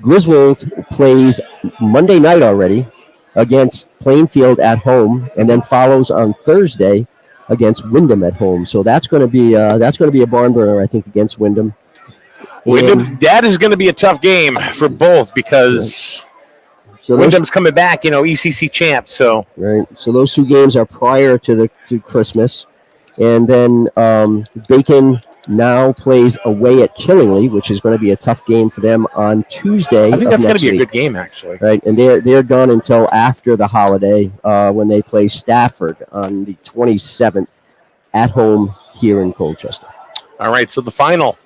B: Griswold plays Monday night already against Plainfield at home, and then follows on Thursday against Wyndham at home. So that's going to be a barn burner, I think, against Wyndham.
A: That is going to be a tough game for both because Wyndham's coming back, ECC champs. So
B: right. So those two games are prior to Christmas, and then Bacon now plays away at Killingly, which is going to be a tough game for them on Tuesday.
A: I think that's going to be a good game, actually.
B: Right, and they're done until after the holiday when they play Stafford on the 27th at home here in Colchester.
A: All right, so the final.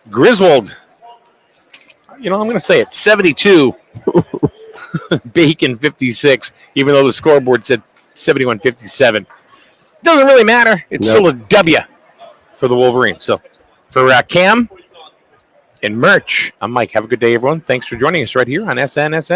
A: Griswold, I'm going to say it, 72. Bacon, 56, even though the scoreboard said 71-57. Doesn't really matter. It's still a W for the Wolverines. So for Cam and Merch, I'm Mike. Have a good day, everyone. Thanks for joining us right here on SNSN.